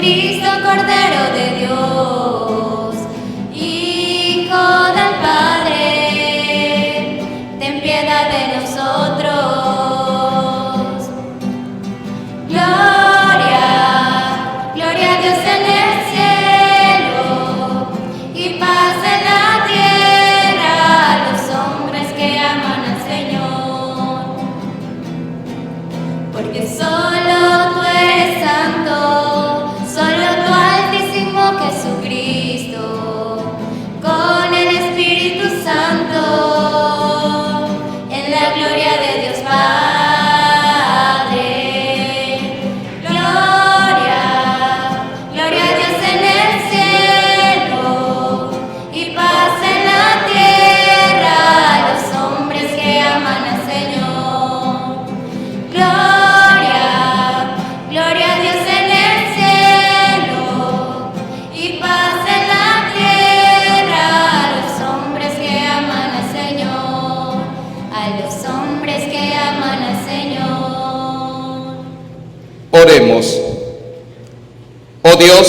Cristo, Cordero de Dios, Hijo del Padre, ten piedad de nosotros. Gloria, gloria a Dios en el cielo, y paz en la tierra a los hombres que aman al Señor. Porque solo tú eres santo, solo tú Altísimo Jesucristo, con el Espíritu Santo, en la gloria de Dios Padre. Gloria, gloria a Dios en el cielo, y paz en la tierra a los hombres que aman al Señor. Gloria, gloria a Dios en el cielo, y paz en la tierra a los hombres que aman al Señor, a los hombres que aman al Señor. Oremos. Oh Dios,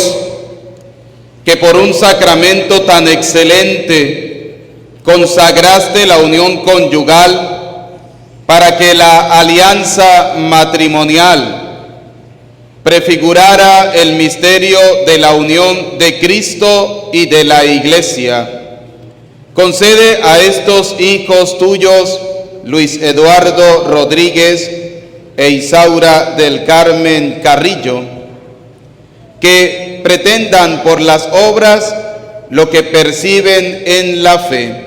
que por un sacramento tan excelente consagraste la unión conyugal para que la alianza matrimonial prefigurara el misterio de la unión de Cristo y de la Iglesia. Concede a estos hijos tuyos, Luis Eduardo Rodríguez e Isaura del Carmen Carrillo, que pretendan por las obras lo que perciben en la fe.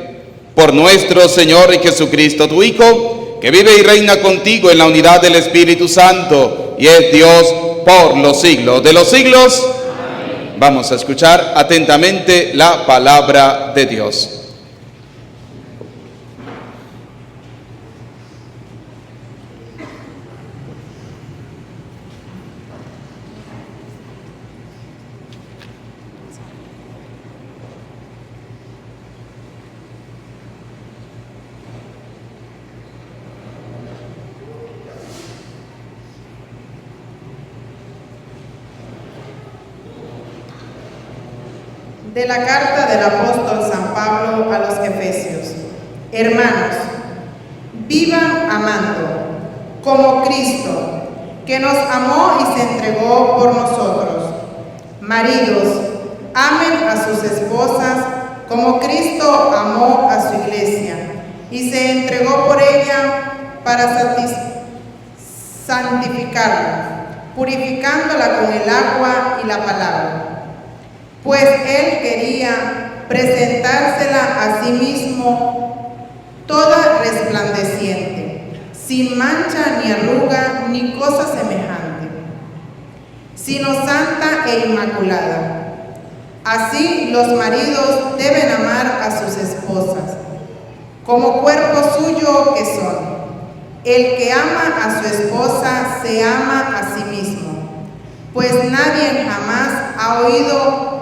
Por nuestro Señor y Jesucristo, tu Hijo, que vive y reina contigo en la unidad del Espíritu Santo y es Dios por los siglos de los siglos. Amén. Vamos a escuchar atentamente la palabra de Dios. De la carta del apóstol San Pablo a los Efesios. Hermanos, vivan amando, como Cristo, que nos amó y se entregó por nosotros. Maridos, amen a sus esposas como Cristo amó a su iglesia y se entregó por ella para santificarla, purificándola con el agua y la palabra. Pues Él quería presentársela a sí mismo toda resplandeciente, sin mancha ni arruga ni cosa semejante, sino santa e inmaculada. Así los maridos deben amar a sus esposas, como cuerpo suyo que son. El que ama a su esposa se ama a sí mismo, pues nadie jamás ha odiado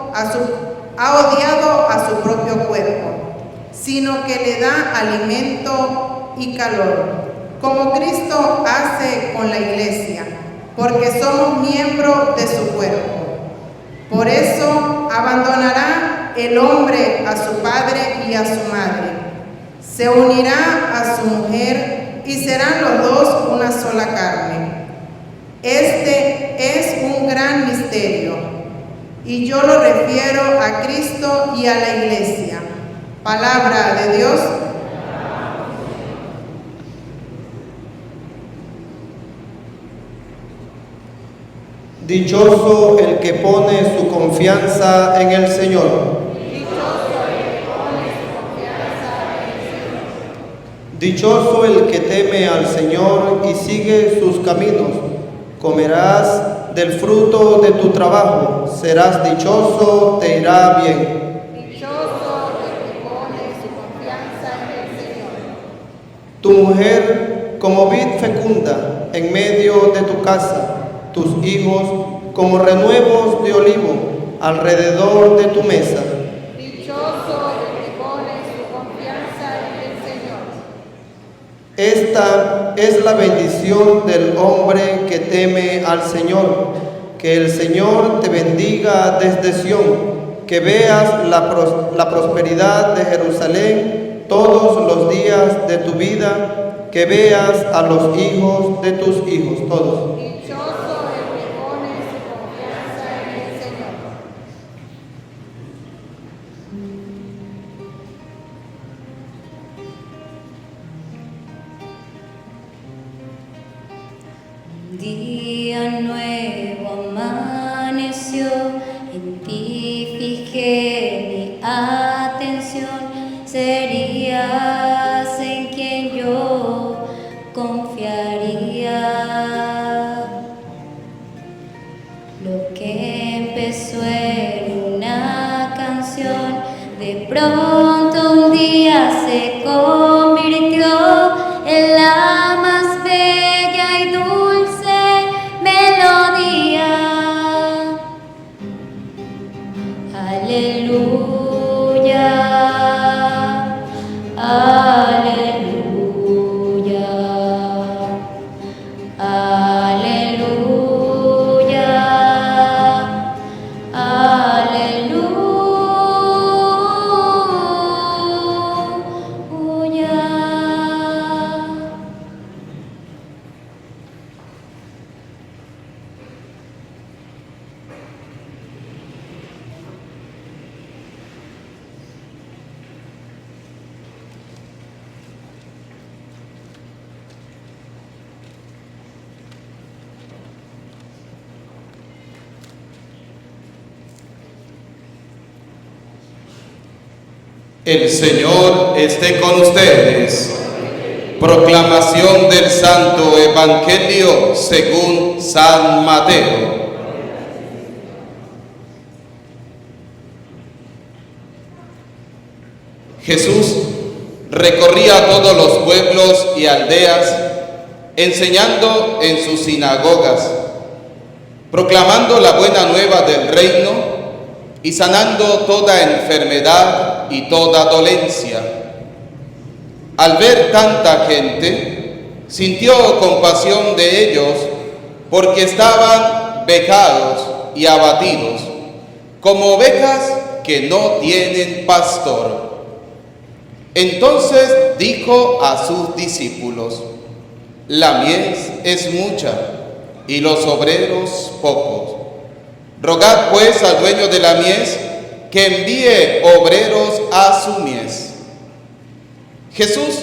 a su propio cuerpo, sino que le da alimento y calor, como Cristo hace con la iglesia, porque somos miembros de su cuerpo. Por eso abandonará el hombre a su padre y a su madre, se unirá a su mujer y serán los dos una sola carne. Este es un gran misterio, y yo lo refiero a Cristo y a la Iglesia. Palabra de Dios. Dichoso el que pone su confianza en el Señor. Dichoso el que teme al Señor y sigue sus caminos. Comerás del fruto de tu trabajo, serás dichoso, te irá bien. Dichoso el que pone su confianza en el Señor. Tu mujer como vid fecunda en medio de tu casa, tus hijos como renuevos de olivo alrededor de tu mesa. Dichoso el que pone su confianza en el Señor. Esta es la bendición del hombre que teme al Señor, Que el Señor te bendiga desde Sión, que veas la prosperidad de Jerusalén todos los días de tu vida, que veas a los hijos de tus hijos, todos. Dichoso el que pone su confianza en el Señor. Un día nuevo amaneció, en ti fijé mi atención, serías en quien yo confiaría. Lo que empezó en una canción, de pronto un día se convirtió en la más bella y dulce melodía. Aleluya, aleluya, aleluya, aleluya. El Señor esté con ustedes. Proclamación del Santo Evangelio según San Mateo. Jesús recorría todos los pueblos y aldeas, enseñando en sus sinagogas, proclamando la buena nueva del reino y sanando toda enfermedad y toda dolencia. Al ver tanta gente, sintió compasión de ellos, porque estaban vejados y abatidos, como ovejas que no tienen pastor. Entonces dijo a sus discípulos: la mies es mucha y los obreros pocos. Rogad pues al dueño de la mies que envíe obreros a su mies. Jesús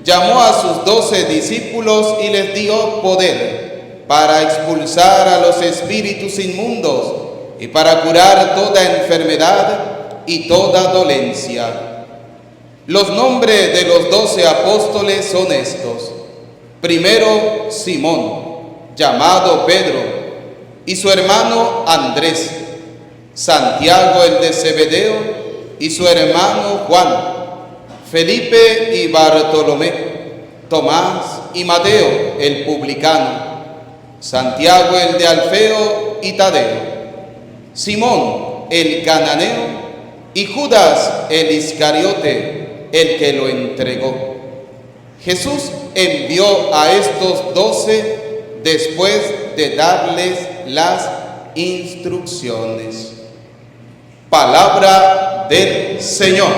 llamó a sus 12 discípulos y les dio poder para expulsar a los espíritus inmundos y para curar toda enfermedad y toda dolencia. Los nombres de los 12 apóstoles son estos: primero, Simón, llamado Pedro, y su hermano Andrés; Santiago el de Zebedeo y su hermano Juan; Felipe y Bartolomé; Tomás y Mateo el publicano; Santiago el de Alfeo y Tadeo; Simón el cananeo y Judas el Iscariote, el que lo entregó. Jesús envió a estos 12 después de darles las instrucciones. Palabra del Señor.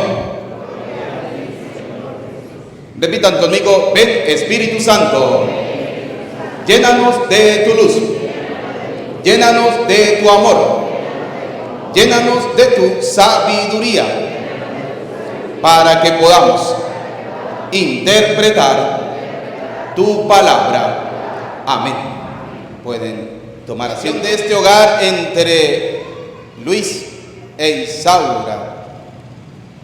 Repitan conmigo: ven Espíritu Santo, llénanos de tu luz, llénanos de tu amor, llénanos de tu sabiduría, para que podamos interpretar tu palabra. Amén. Pueden tomar acción de este hogar entre Luis e Isaura.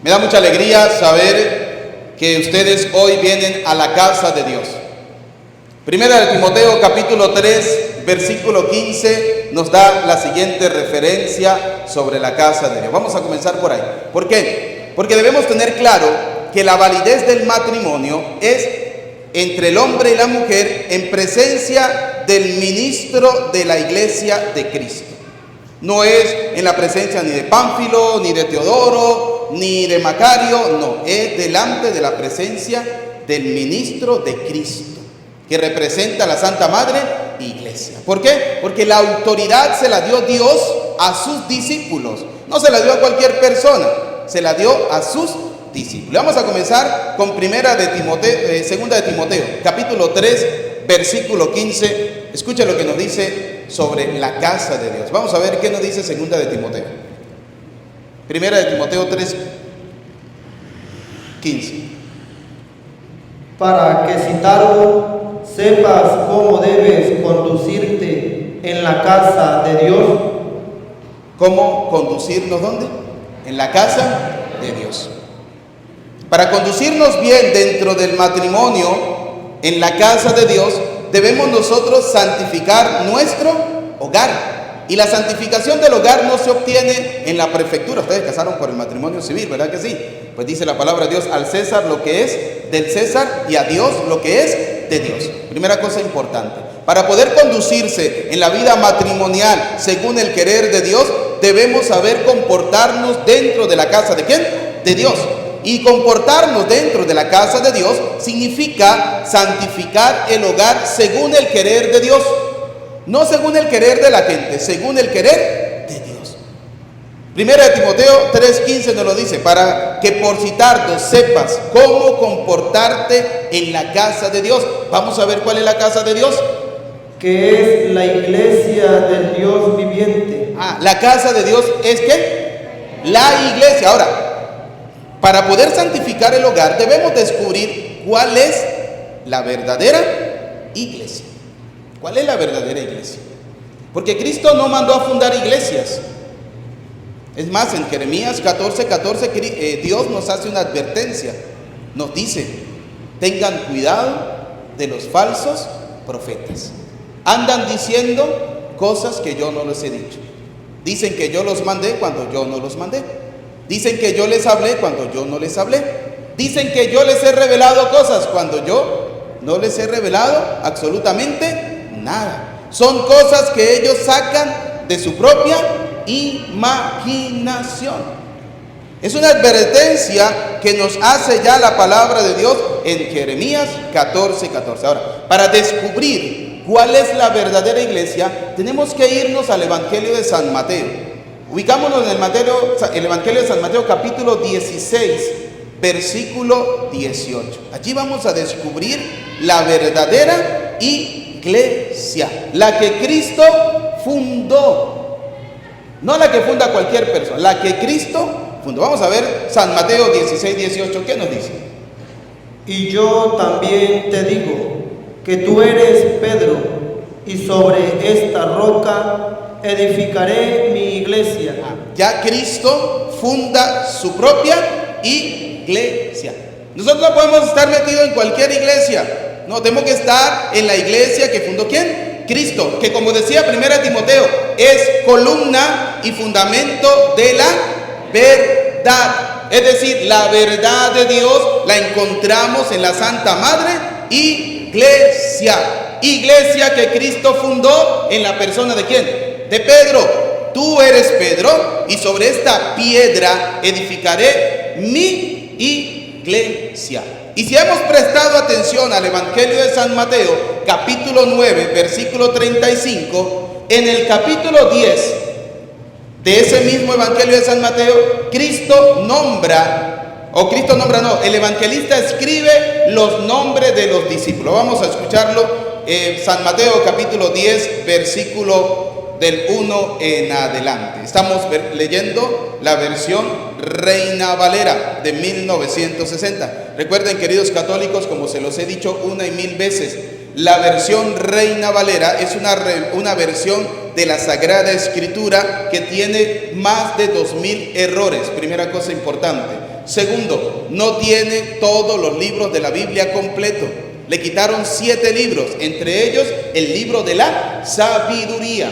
Me da mucha alegría saber que ustedes hoy vienen a la casa de Dios. Primera de Timoteo capítulo 3 versículo 15 nos da la siguiente referencia sobre la casa de Dios. Vamos a comenzar por ahí. ¿Por qué? Porque debemos tener claro que la validez del matrimonio es entre el hombre y la mujer en presencia del ministro de la Iglesia de Cristo. No es en la presencia ni de Pánfilo, ni de Teodoro, ni de Macario, no, es delante de la presencia del ministro de Cristo. que representa a la Santa Madre Iglesia. ¿Por qué? Porque la autoridad se la dio Dios a sus discípulos. No se la dio a cualquier persona, se la dio a sus discípulos. Vamos a comenzar con segunda de Timoteo, capítulo 3, versículo 15. Escucha lo que nos dice sobre la casa de Dios. Vamos a ver qué nos dice segunda de Timoteo. Primera de Timoteo 3, 15. Para que si tal sepas cómo debes conducirte en la casa de Dios. ¿Cómo conducirnos dónde? En la casa de Dios. Para conducirnos bien dentro del matrimonio, en la casa de Dios, debemos nosotros santificar nuestro hogar. Y la santificación del hogar no se obtiene en la prefectura. Ustedes casaron por el matrimonio civil, ¿verdad que sí? Pues dice la palabra de Dios: al César lo que es del César y a Dios lo que es de Dios. Primera cosa importante. Para poder conducirse en la vida matrimonial según el querer de Dios, debemos saber comportarnos dentro de la casa de ¿quién? De Dios. Y comportarnos dentro de la casa de Dios significa santificar el hogar según el querer de Dios. No según el querer de la gente, según el querer de Dios. Primera de Timoteo 3:15 nos lo dice: para que por citarnos sepas cómo comportarte en la casa de Dios. Vamos a ver cuál es la casa de Dios. Que es la iglesia del Dios viviente. La casa de Dios es ¿qué? La iglesia. Ahora, para poder santificar el hogar debemos descubrir cuál es la verdadera iglesia. ¿Cuál es la verdadera iglesia? Porque Cristo no mandó a fundar iglesias. Es más, en Jeremías 14:14 Dios nos hace una advertencia. Nos dice: tengan cuidado de los falsos profetas. Andan diciendo cosas que yo no les he dicho. Dicen que yo los mandé cuando yo no los mandé. Dicen que yo les hablé cuando yo no les hablé. Dicen que yo les he revelado cosas cuando yo no les he revelado absolutamente nada. Son cosas que ellos sacan de su propia imaginación. Es una advertencia que nos hace ya la palabra de Dios en Jeremías 14:14. Ahora, para descubrir cuál es la verdadera iglesia, tenemos que irnos al Evangelio de San Mateo. Ubicámonos en el Evangelio de San Mateo, capítulo 16, versículo 18. Allí vamos a descubrir la verdadera iglesia, la que Cristo fundó, no la que funda cualquier persona, la que Cristo fundó. Vamos a ver San Mateo 16:18, ¿qué nos dice? Y yo también te digo que tú eres Pedro, y sobre esta roca edificaré mi iglesia. Ya Cristo funda su propia iglesia. Nosotros no podemos estar metidos en cualquier iglesia. No, tenemos que estar en la iglesia que fundó ¿quién? Cristo, que como decía Primera Timoteo, es columna y fundamento de la verdad. Es decir, la verdad de Dios la encontramos en la Santa Madre Iglesia. Iglesia que Cristo fundó en la persona de ¿quién? De Pedro. Tú eres Pedro, y sobre esta piedra edificaré mi iglesia. Y si hemos prestado atención al Evangelio de San Mateo, capítulo 9, versículo 35, en el capítulo 10 de ese mismo Evangelio de San Mateo, el evangelista escribe los nombres de los discípulos. Vamos a escucharlo. San Mateo capítulo 10, versículo del 1 en adelante. Estamos leyendo la versión Reina Valera de 1960. Recuerden, queridos católicos, como se los he dicho una y mil veces, la versión Reina Valera es una versión de la Sagrada Escritura que tiene más de 2000 errores. Primera cosa importante. Segundo, no tiene todos los libros de la Biblia completo. Le quitaron 7 libros, entre ellos el libro de la sabiduría.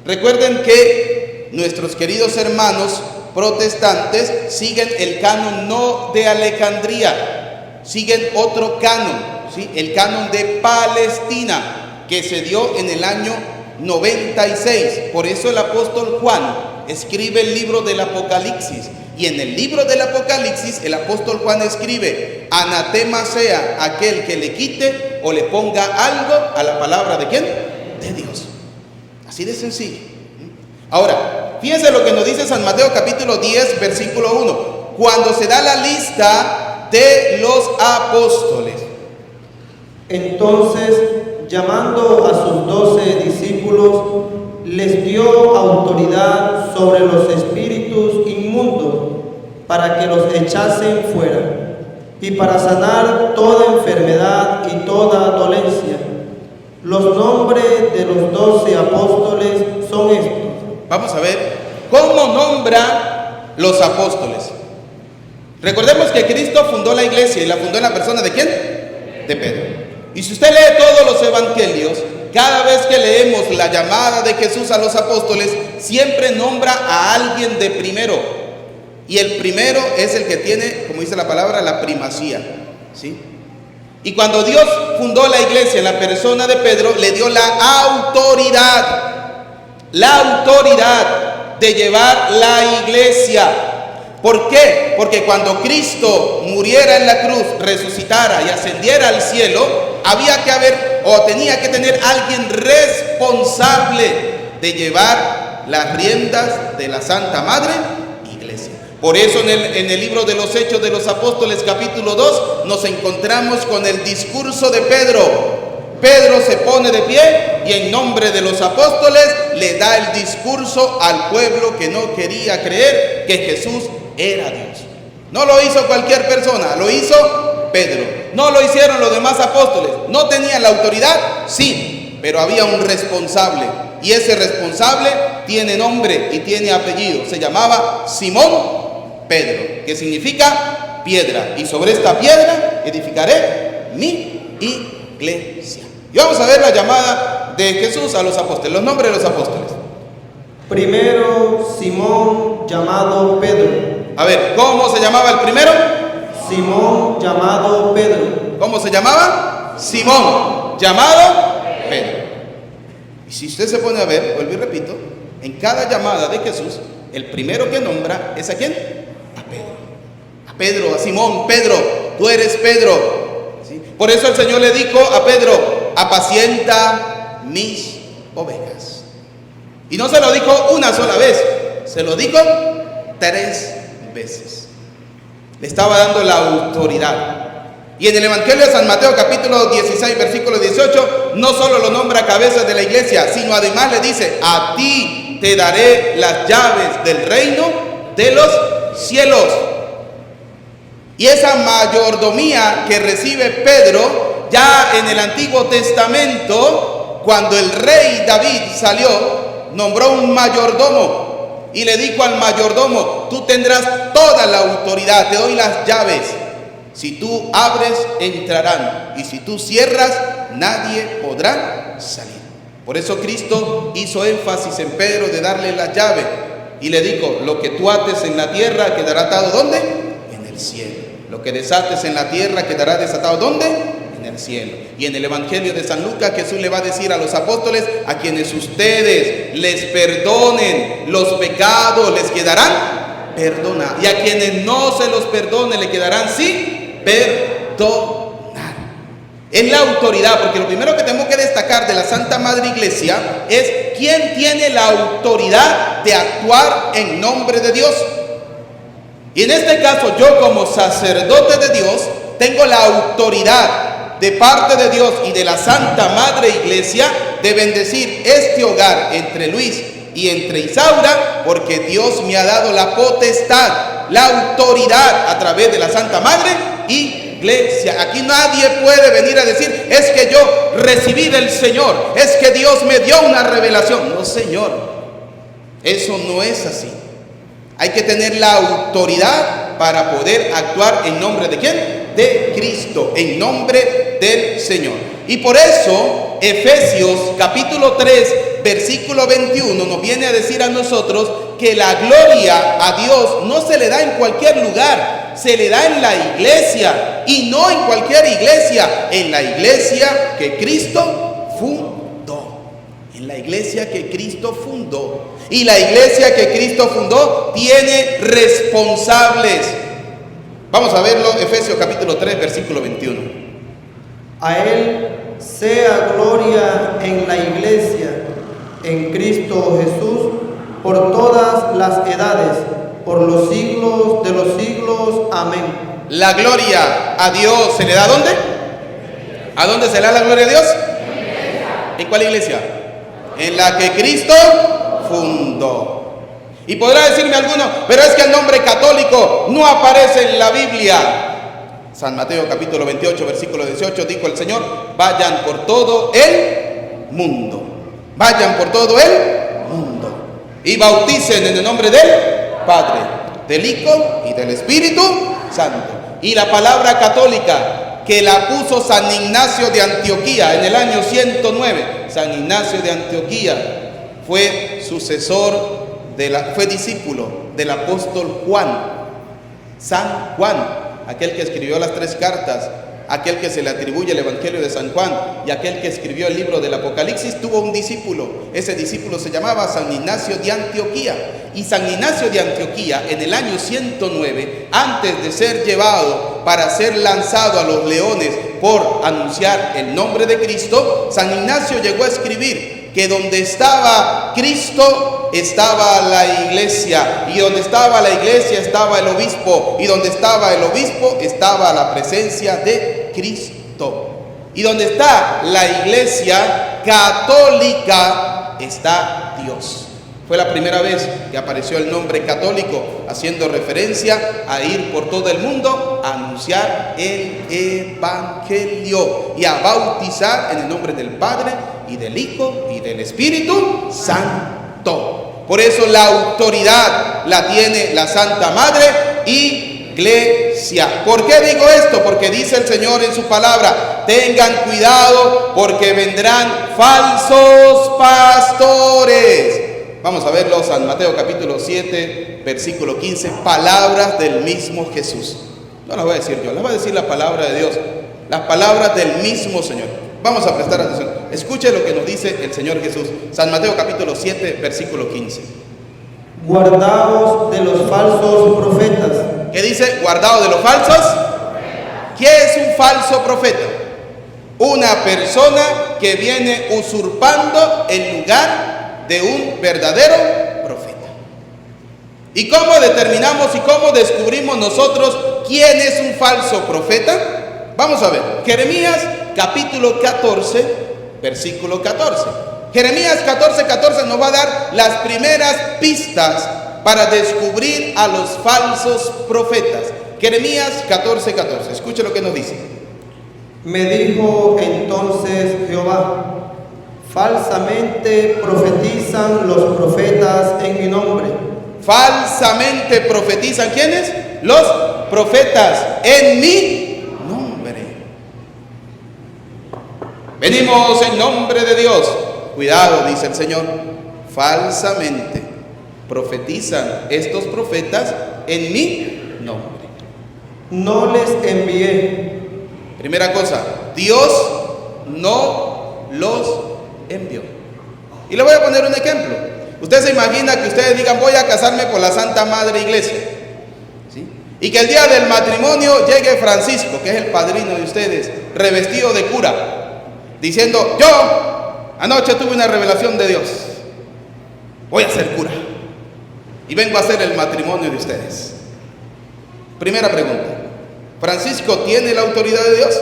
Recuerden que nuestros queridos hermanos protestantes siguen el canon no de Alejandría, siguen otro canon, ¿sí? El canon de Palestina, que se dio en el año 96. Por eso el apóstol Juan escribe el libro del Apocalipsis. Y en el libro del Apocalipsis el apóstol Juan escribe: anatema sea aquel que le quite o le ponga algo a la palabra de ¿quién? De Dios. Así de sencillo. Ahora, fíjense lo que nos dice San Mateo capítulo 10, versículo 1. Cuando se da la lista de los apóstoles. Entonces, llamando a sus 12 discípulos, les dio autoridad sobre los espíritus inmundos para que los echasen fuera y para sanar toda enfermedad y toda dolencia. Los nombres de los 12 apóstoles son estos. Vamos a ver ¿cómo nombra los apóstoles? Recordemos que Cristo fundó la iglesia y la fundó en la persona ¿de quién? De Pedro. Y si usted lee todos los evangelios, cada vez que leemos la llamada de Jesús a los apóstoles, siempre nombra a alguien de primero. Y el primero es el que tiene, como dice la palabra, la primacía, ¿sí? Y cuando Dios fundó la iglesia en la persona de Pedro, le dio la autoridad de llevar la iglesia. ¿Por qué? Porque cuando Cristo muriera en la cruz, resucitara y ascendiera al cielo, había que haber o tenía que tener alguien responsable de llevar las riendas de la Santa Madre Iglesia. Por eso en el libro de los Hechos de los Apóstoles capítulo 2 nos encontramos con el discurso de Pedro. Pedro se pone de pie y en nombre de los apóstoles le da el discurso al pueblo que no quería creer que Jesús era Dios. No lo hizo cualquier persona, lo hizo Pedro. No lo hicieron los demás apóstoles. ¿No tenían la autoridad? Sí, pero había un responsable. Y ese responsable tiene nombre y tiene apellido. Se llamaba Simón Pedro, que significa piedra. Y sobre esta piedra edificaré mi iglesia. Y vamos a ver la llamada de Jesús a los apóstoles, los nombres de los apóstoles. Primero, Simón, llamado Pedro. A ver, ¿cómo se llamaba el primero? Simón, llamado Pedro. ¿Cómo se llamaba? Simón, llamado Pedro. Y si usted se pone a ver, vuelvo y repito, en cada llamada de Jesús, el primero que nombra es ¿a quién? A Pedro. A Pedro, a Simón. Pedro, tú eres Pedro. ¿Sí? Por eso el Señor le dijo a Pedro: apacienta mis ovejas. Y no se lo dijo una sola vez, se lo dijo 3 veces. Le estaba dando la autoridad. Y en el Evangelio de San Mateo capítulo 16 versículo 18 no solo lo nombra cabeza de la iglesia, sino además le dice: a ti te daré las llaves del reino de los cielos. Y esa mayordomía que recibe Pedro, ya en el Antiguo Testamento, cuando el rey David salió, nombró un mayordomo y le dijo al mayordomo: tú tendrás toda la autoridad, te doy las llaves. Si tú abres, entrarán, y si tú cierras, nadie podrá salir. Por eso Cristo hizo énfasis en Pedro de darle la llave y le dijo: lo que tú ates en la tierra quedará atado ¿dónde? En el cielo. Lo que desates en la tierra quedará desatado ¿dónde? En el cielo. Y en el Evangelio de San Lucas, Jesús le va a decir a los apóstoles: a quienes ustedes les perdonen los pecados, les quedarán perdonados, y a quienes no se los perdone, le quedarán sin perdonar. Es la autoridad, porque lo primero que tenemos que destacar de la Santa Madre Iglesia es quién tiene la autoridad de actuar en nombre de Dios. Y en este caso, yo como sacerdote de Dios tengo la autoridad de parte de Dios y de la Santa Madre Iglesia de bendecir este hogar entre Luis y entre Isaura, porque Dios me ha dado la potestad, la autoridad a través de la Santa Madre Iglesia. Aquí nadie puede venir a decir: es que yo recibí del Señor, es que Dios me dio una revelación. No, Señor, eso no es así. Hay que tener la autoridad para poder actuar en nombre de ¿quién? De Cristo, en nombre del Señor. Y por eso Efesios capítulo 3 versículo 21 nos viene a decir a nosotros que la gloria a Dios no se le da en cualquier lugar, se le da en la iglesia, y no en cualquier iglesia, en la iglesia que Cristo fundó. En la iglesia que Cristo fundó. Y la iglesia que Cristo fundó tiene responsables. Vamos a verlo, Efesios capítulo 3 versículo 21. A Él sea gloria en la Iglesia, en Cristo Jesús, por todas las edades, por los siglos de los siglos. Amén. La gloria a Dios se le da ¿a dónde? ¿A dónde se le da la gloria a Dios? ¿En cuál iglesia? En la que Cristo fundó. Y podrá decirme alguno, pero es que el nombre católico no aparece en la Biblia. San Mateo capítulo 28, versículo 18, dijo el Señor: vayan por todo el mundo. Vayan por todo el mundo. Y bauticen en el nombre del Padre, del Hijo y del Espíritu Santo. Y la palabra católica que la puso San Ignacio de Antioquía en el año 109. San Ignacio de Antioquía fue fue discípulo del apóstol Juan. San Juan, aquel que escribió las 3 cartas, aquel que se le atribuye el Evangelio de San Juan y aquel que escribió el libro del Apocalipsis, tuvo un discípulo. Ese discípulo se llamaba San Ignacio de Antioquía. Y San Ignacio de Antioquía, en el año 109, antes de ser llevado para ser lanzado a los leones por anunciar el nombre de Cristo, San Ignacio llegó a escribir que donde estaba Cristo estaba la iglesia, y donde estaba la iglesia estaba el obispo, y donde estaba el obispo estaba la presencia de Cristo, y donde está la iglesia católica está Dios. Fue la primera vez que apareció el nombre católico, haciendo referencia a ir por todo el mundo a anunciar el Evangelio y a bautizar en el nombre del Padre y del Hijo y del Espíritu Santo. Por eso la autoridad la tiene la Santa Madre Iglesia. ¿Por qué digo esto? Porque dice el Señor en su palabra: tengan cuidado porque vendrán falsos pastores. Vamos a verlo, San Mateo capítulo 7, versículo 15, palabras del mismo Jesús. No las voy a decir yo, las va a decir la palabra de Dios, las palabras del mismo Señor. Vamos a prestar atención. Escuche lo que nos dice el Señor Jesús. San Mateo capítulo 7, versículo 15. Guardaos de los falsos profetas. ¿Qué dice? Guardaos de los falsos. ¿Qué es un falso profeta? Una persona que viene usurpando el lugar de un verdadero profeta. ¿Y cómo determinamos y cómo descubrimos nosotros quién es un falso profeta? Vamos a ver, Jeremías capítulo 14, versículo 14. Jeremías 14 nos va a dar las primeras pistas para descubrir a los falsos profetas. Jeremías 14, escuche lo que nos dice. Me dijo entonces Jehová: falsamente profetizan los profetas en mi nombre. Falsamente profetizan, ¿quiénes? Los profetas en mi nombre. Venimos en nombre de Dios. Cuidado, dice el Señor. Falsamente profetizan estos profetas en mi nombre. No les envié. Primera cosa, Dios no los envió. Y le voy a poner un ejemplo. Usted se imagina que ustedes digan: voy a casarme con la Santa Madre Iglesia, ¿sí? Y que el día del matrimonio llegue Francisco, que es el padrino de ustedes, revestido de cura, diciendo: yo anoche tuve una revelación de Dios, voy a ser cura y vengo a hacer el matrimonio de ustedes. Primera pregunta: ¿Francisco tiene la autoridad de Dios?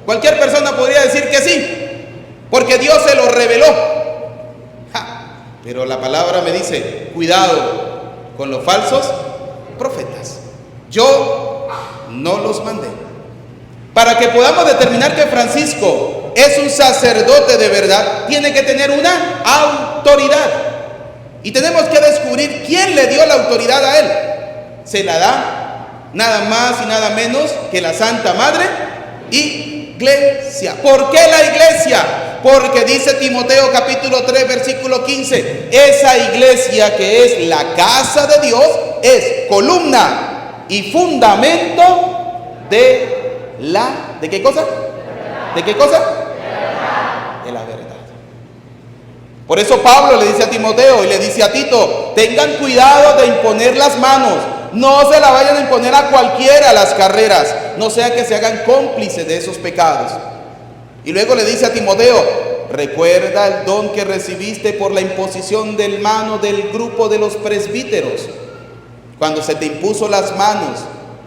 Cualquier persona podría decir que sí, porque Dios se lo reveló. Pero la palabra me dice: cuidado con los falsos profetas. Yo no los mandé. Para que podamos determinar que Francisco es un sacerdote de verdad, tiene que tener una autoridad. Y tenemos que descubrir quién le dio la autoridad a él. Se la da nada más y nada menos que la Santa Madre Iglesia. ¿Por qué la iglesia? Porque dice Timoteo capítulo 3 versículo 15, esa iglesia que es la casa de Dios es columna y fundamento de la... ¿De qué cosa? ¿De qué cosa? De la verdad. Por eso Pablo le dice a Timoteo y le dice a Tito: tengan cuidado de imponer las manos, no se la vayan a imponer a cualquiera las carreras, no sea que se hagan cómplices de esos pecados. Y luego le dice a Timoteo, recuerda el don que recibiste por la imposición de mano del grupo de los presbíteros, cuando se te impuso las manos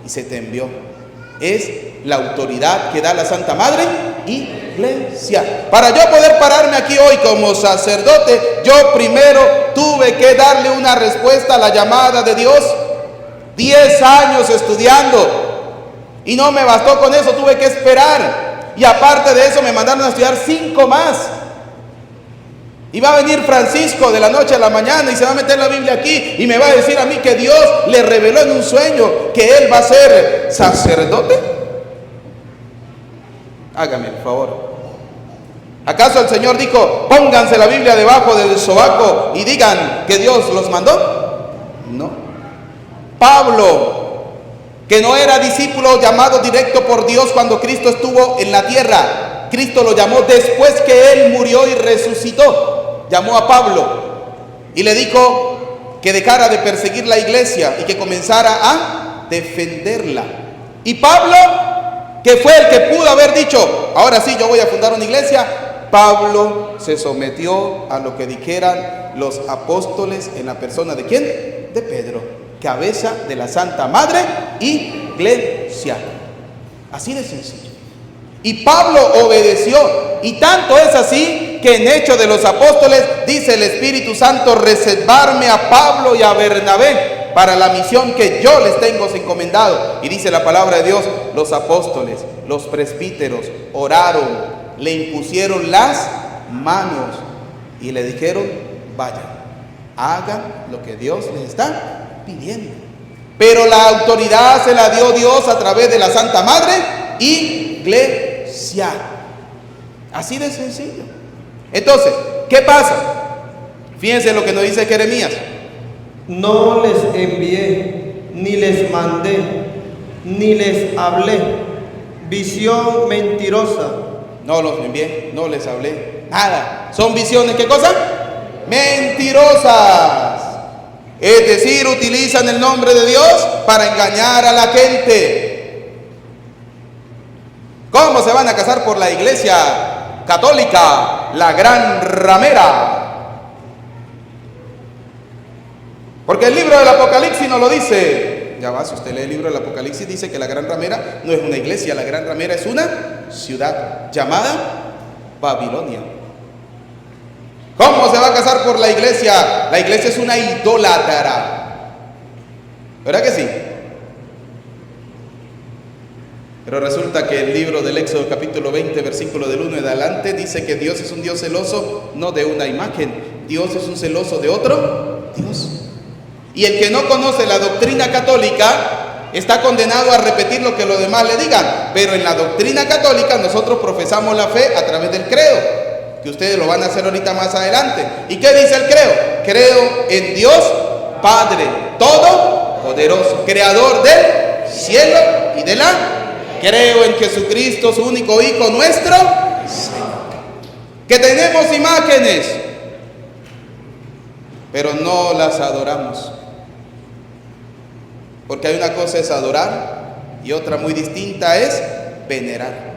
y se te envió. Es la autoridad que da la Santa Madre Iglesia. Para yo poder pararme aquí hoy como sacerdote, yo primero tuve que darle una respuesta a la llamada de Dios. 10 años estudiando, y no me bastó con eso, tuve que esperar. Y aparte de eso me mandaron a estudiar 5 más. Y va a venir Francisco de la noche a la mañana y se va a meter la Biblia aquí y me va a decir a mí que Dios le reveló en un sueño que él va a ser sacerdote. Hágame el favor. ¿Acaso el Señor dijo, pónganse la Biblia debajo del sobaco y digan que Dios los mandó? No. Pablo, que no era discípulo llamado directo por Dios cuando Cristo estuvo en la tierra, Cristo lo llamó después que él murió y resucitó. Llamó a Pablo y le dijo que dejara de perseguir la iglesia y que comenzara a defenderla. Y Pablo, que fue el que pudo haber dicho, ahora sí yo voy a fundar una iglesia, Pablo se sometió a lo que dijeran los apóstoles en la persona de ¿quién? De Pedro, cabeza de la Santa Madre Iglesia. Así de sencillo. Y Pablo obedeció, y tanto es así que en Hechos de los Apóstoles dice el Espíritu Santo, reservarme a Pablo y a Bernabé para la misión que yo les tengo encomendado. Y dice la palabra de Dios, los apóstoles, los presbíteros oraron, le impusieron las manos y le dijeron, vayan, hagan lo que Dios les está pidiendo. Pero la autoridad se la dio Dios a través de la Santa Madre Iglesia. Así de sencillo. Entonces, ¿qué pasa? Fíjense lo que nos dice Jeremías. No les envié, ni les mandé, ni les hablé. Visión mentirosa. No los envié, no les hablé, nada. Son visiones, ¿qué cosa? Mentirosas. Es decir, utilizan el nombre de Dios para engañar a la gente. ¿Cómo se van a casar por la iglesia católica, la gran ramera? Porque el libro del Apocalipsis nos lo dice. Ya va, si usted lee el libro del Apocalipsis, dice que la gran ramera no es una iglesia, la gran ramera es una ciudad llamada Babilonia. ¿Cómo se va a casar por la iglesia? La iglesia es una idólatra. ¿Verdad que sí? Pero resulta que el libro del Éxodo capítulo 20 versículo del 1 en adelante dice que Dios es un Dios celoso, no de una imagen. Dios es un celoso de otro Dios. Y el que no conoce la doctrina católica está condenado a repetir lo que los demás le digan. Pero en la doctrina católica nosotros profesamos la fe a través del credo, que ustedes lo van a hacer ahorita más adelante. ¿Y qué dice el credo? Creo en Dios Padre Todopoderoso, creador del cielo y de la tierra. Creo en Jesucristo, su único Hijo, nuestro Señor. Que tenemos imágenes, pero no las adoramos. Porque hay una cosa es adorar y otra muy distinta es venerar.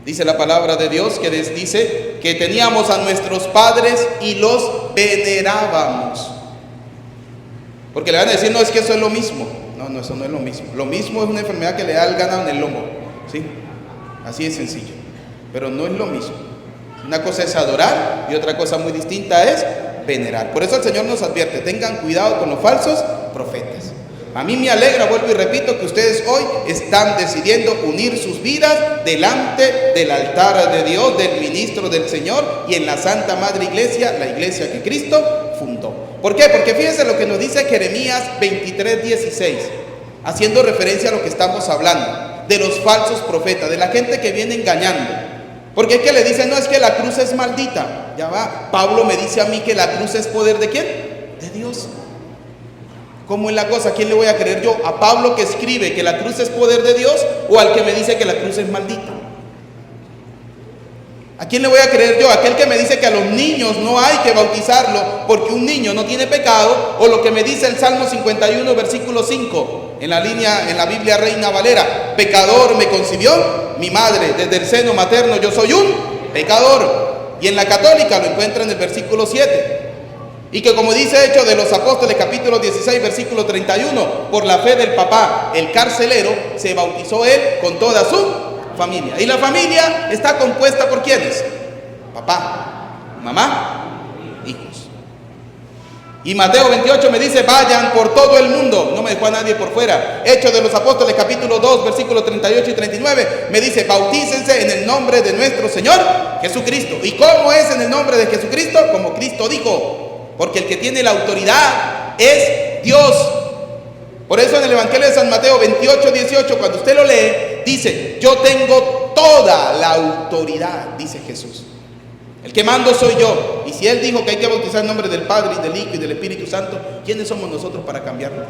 Dice la palabra de Dios que dice que teníamos a nuestros padres y los venerábamos. Porque le van a decir, no, es que eso es lo mismo. No, eso no es lo mismo. Lo mismo es una enfermedad que le da el ganado en el lomo, ¿sí? Así de sencillo. Pero no es lo mismo. Una cosa es adorar y otra cosa muy distinta es venerar. Por eso el Señor nos advierte, tengan cuidado con los falsos profetas. A mí me alegra, vuelvo y repito, que ustedes hoy están decidiendo unir sus vidas delante del altar de Dios, del ministro del Señor y en la Santa Madre Iglesia, la iglesia que Cristo fundó. ¿Por qué? Porque fíjense lo que nos dice Jeremías 23:16, haciendo referencia a lo que estamos hablando, de los falsos profetas, de la gente que viene engañando. Porque es que le dicen, no, es que la cruz es maldita. Ya va, Pablo me dice a mí que la cruz es poder ¿de quién? De Dios. ¿Cómo es la cosa? ¿A quién le voy a creer yo? ¿A Pablo que escribe que la cruz es poder de Dios o al que me dice que la cruz es maldita? ¿A quién le voy a creer yo? ¿Aquel que me dice que a los niños no hay que bautizarlo porque un niño no tiene pecado? ¿O lo que me dice el Salmo 51 versículo 5? en la Biblia Reina Valera, pecador me concibió mi madre, desde el seno materno yo soy un pecador. Y en la católica lo encuentra en el versículo 7. Y que como dice Hechos de los Apóstoles, capítulo 16, versículo 31, por la fe del papá, el carcelero, se bautizó él con toda su familia. Y la familia está compuesta por ¿quiénes? Papá, mamá, hijos. Y Mateo 28 me dice, vayan por todo el mundo. No me dejó a nadie por fuera. Hechos de los Apóstoles, capítulo 2, versículos 38 y 39, me dice, bautícense en el nombre de nuestro Señor Jesucristo. ¿Y cómo es en el nombre de Jesucristo? Como Cristo dijo, porque el que tiene la autoridad es Dios. Por eso en el Evangelio de San Mateo 28, 18, cuando usted lo lee, dice, yo tengo toda la autoridad, dice Jesús. El que mando soy yo. Y si Él dijo que hay que bautizar en nombre del Padre y del Hijo y del Espíritu Santo, ¿quiénes somos nosotros para cambiarlo?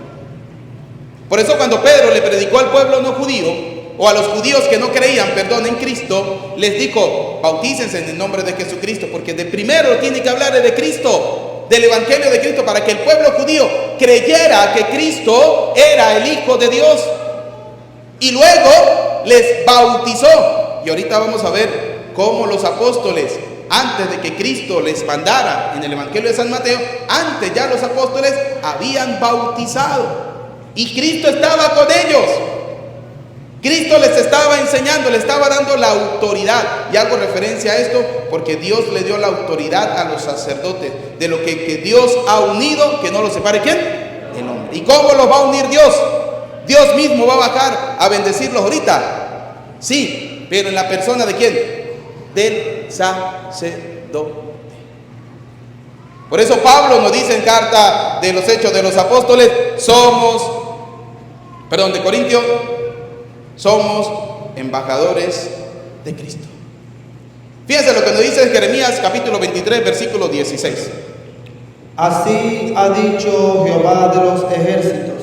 Por eso cuando Pedro le predicó al pueblo no judío, o a los judíos que no creían, en Cristo, les dijo, bautícense en el nombre de Jesucristo, porque de primero tiene que hablar de Cristo, del Evangelio de Cristo, para que el pueblo judío creyera que Cristo era el Hijo de Dios. Y luego les bautizó. Y ahorita vamos a ver cómo los apóstoles, antes de que Cristo les mandara en el Evangelio de San Mateo, antes ya los apóstoles habían bautizado. Y Cristo estaba con ellos. Cristo les estaba enseñando, les estaba dando la autoridad. Y hago referencia a esto porque Dios le dio la autoridad a los sacerdotes. De lo que Dios ha unido, que no lo separe ¿quién? El hombre. ¿Y cómo los va a unir Dios? Dios mismo va a bajar a bendecirlos ahorita. Sí, pero en la persona ¿de quién? Del sacerdote. Por eso Pablo nos dice en carta de los Hechos de los Apóstoles, de Corintios, somos embajadores de Cristo. Fíjense lo que nos dice en Jeremías capítulo 23, versículo 16. Así ha dicho Jehová de los ejércitos: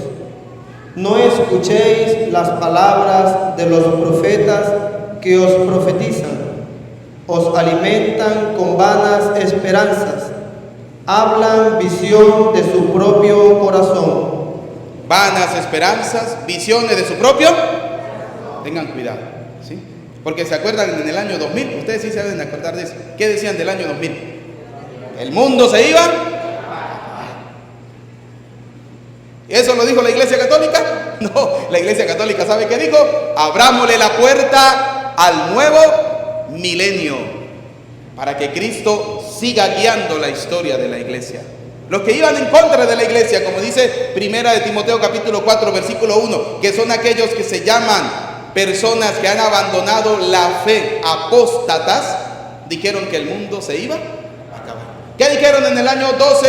no escuchéis las palabras de los profetas que os profetizan. Os alimentan con vanas esperanzas, hablan visión de su propio corazón. Vanas esperanzas, visiones de su propio. Tengan cuidado, ¿sí? Porque se acuerdan en el año 2000, ustedes sí se deben acordar de eso. ¿Qué decían del año 2000? El mundo se iba. ¿Eso lo dijo la Iglesia Católica? No, la Iglesia Católica ¿sabe qué dijo? Abrámosle la puerta al nuevo milenio, para que Cristo siga guiando la historia de la iglesia. Los que iban en contra de la iglesia, como dice Primera de Timoteo capítulo 4 versículo 1, que son aquellos que se llaman personas que han abandonado la fe, apóstatas, dijeron que el mundo se iba a acabar. ¿Qué dijeron en el año 12,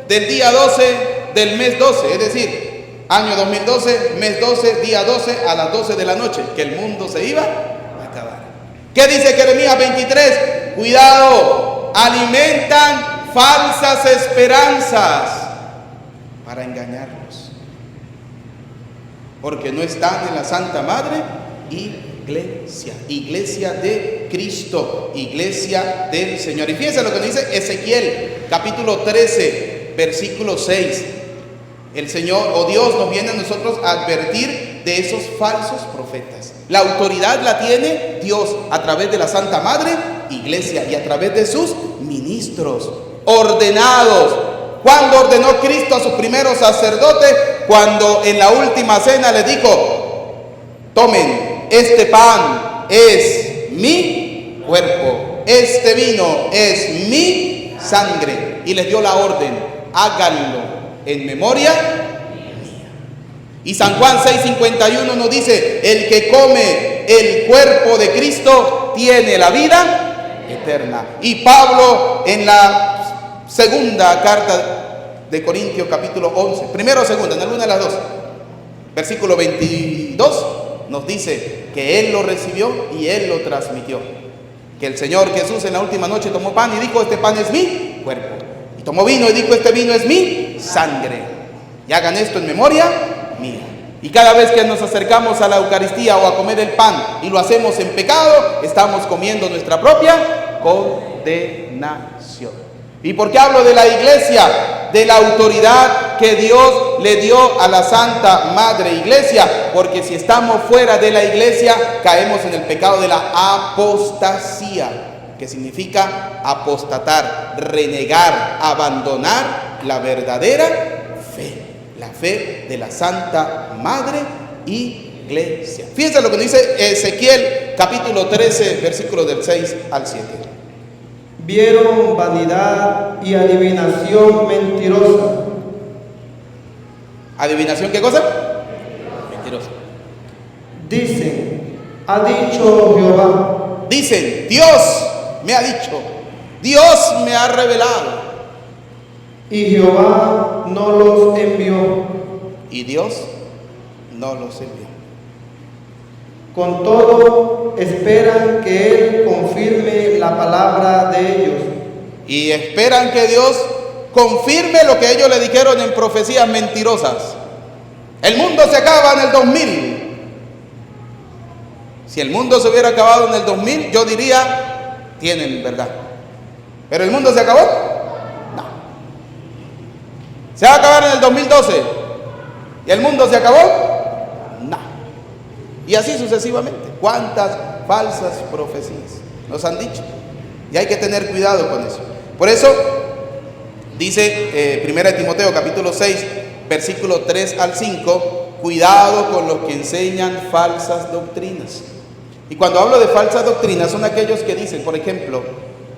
del día 12 del mes 12? Es decir, año 2012, mes 12, día 12 a las 12 de la noche, que el mundo se iba a acabar. ¿Qué dice Jeremías 23? Cuidado, alimentan falsas esperanzas para engañarlos, porque no están en la Santa Madre Iglesia, iglesia de Cristo, iglesia del Señor. Y fíjense lo que nos dice Ezequiel, capítulo 13, versículo 6. El Señor o Dios nos viene a nosotros a advertir de esos falsos profetas. La autoridad la tiene Dios a través de la Santa Madre Iglesia y a través de sus ministros ordenados. ¿Cuándo ordenó Cristo a sus primeros sacerdotes? Cuando en la última cena les dijo: tomen, este pan es mi cuerpo, este vino es mi sangre. Y les dio la orden: háganlo en memoria mía. Y San Juan 6:51 nos dice: el que come el cuerpo de Cristo tiene la vida eterna. Y Pablo en la segunda carta de Corintios capítulo 11, primero o segunda, en alguna de las dos, versículo 22, nos dice que Él lo recibió y Él lo transmitió. Que el Señor Jesús en la última noche tomó pan y dijo: este pan es mi cuerpo. Y tomó vino y dijo: este vino es mi sangre. Y hagan esto en memoria mía. Y cada vez que nos acercamos a la Eucaristía o a comer el pan y lo hacemos en pecado, estamos comiendo nuestra propia condenación. ¿Y por qué hablo de la iglesia? De la autoridad que Dios le dio a la Santa Madre Iglesia, porque si estamos fuera de la Iglesia, caemos en el pecado de la apostasía, que significa apostatar, renegar, abandonar la verdadera fe, la fe de la Santa Madre Iglesia. Fíjense lo que dice Ezequiel capítulo 13, versículos del 6 al 7. Vieron vanidad y adivinación mentirosa. ¿Adivinación qué cosa? Mentirosa. Dicen, ha dicho Jehová. Dicen, Dios me ha dicho, Dios me ha revelado. Y Jehová no los envió. Y Dios no los envió. Con todo, esperan que Él confirme la palabra de ellos. Y esperan que Dios confirme lo que ellos le dijeron en profecías mentirosas. El mundo se acaba en el 2000. Si el mundo se hubiera acabado en el 2000, yo diría, tienen verdad. ¿Pero el mundo se acabó? No. ¿Se va a acabar en el 2012? ¿Y el mundo se acabó? No. Y así sucesivamente. ¿Cuántas falsas profecías nos han dicho? Y hay que tener cuidado con eso. Por eso dice 1 Timoteo capítulo 6, versículo 3 al 5, cuidado con los que enseñan falsas doctrinas. Y cuando hablo de falsas doctrinas, son aquellos que dicen, por ejemplo,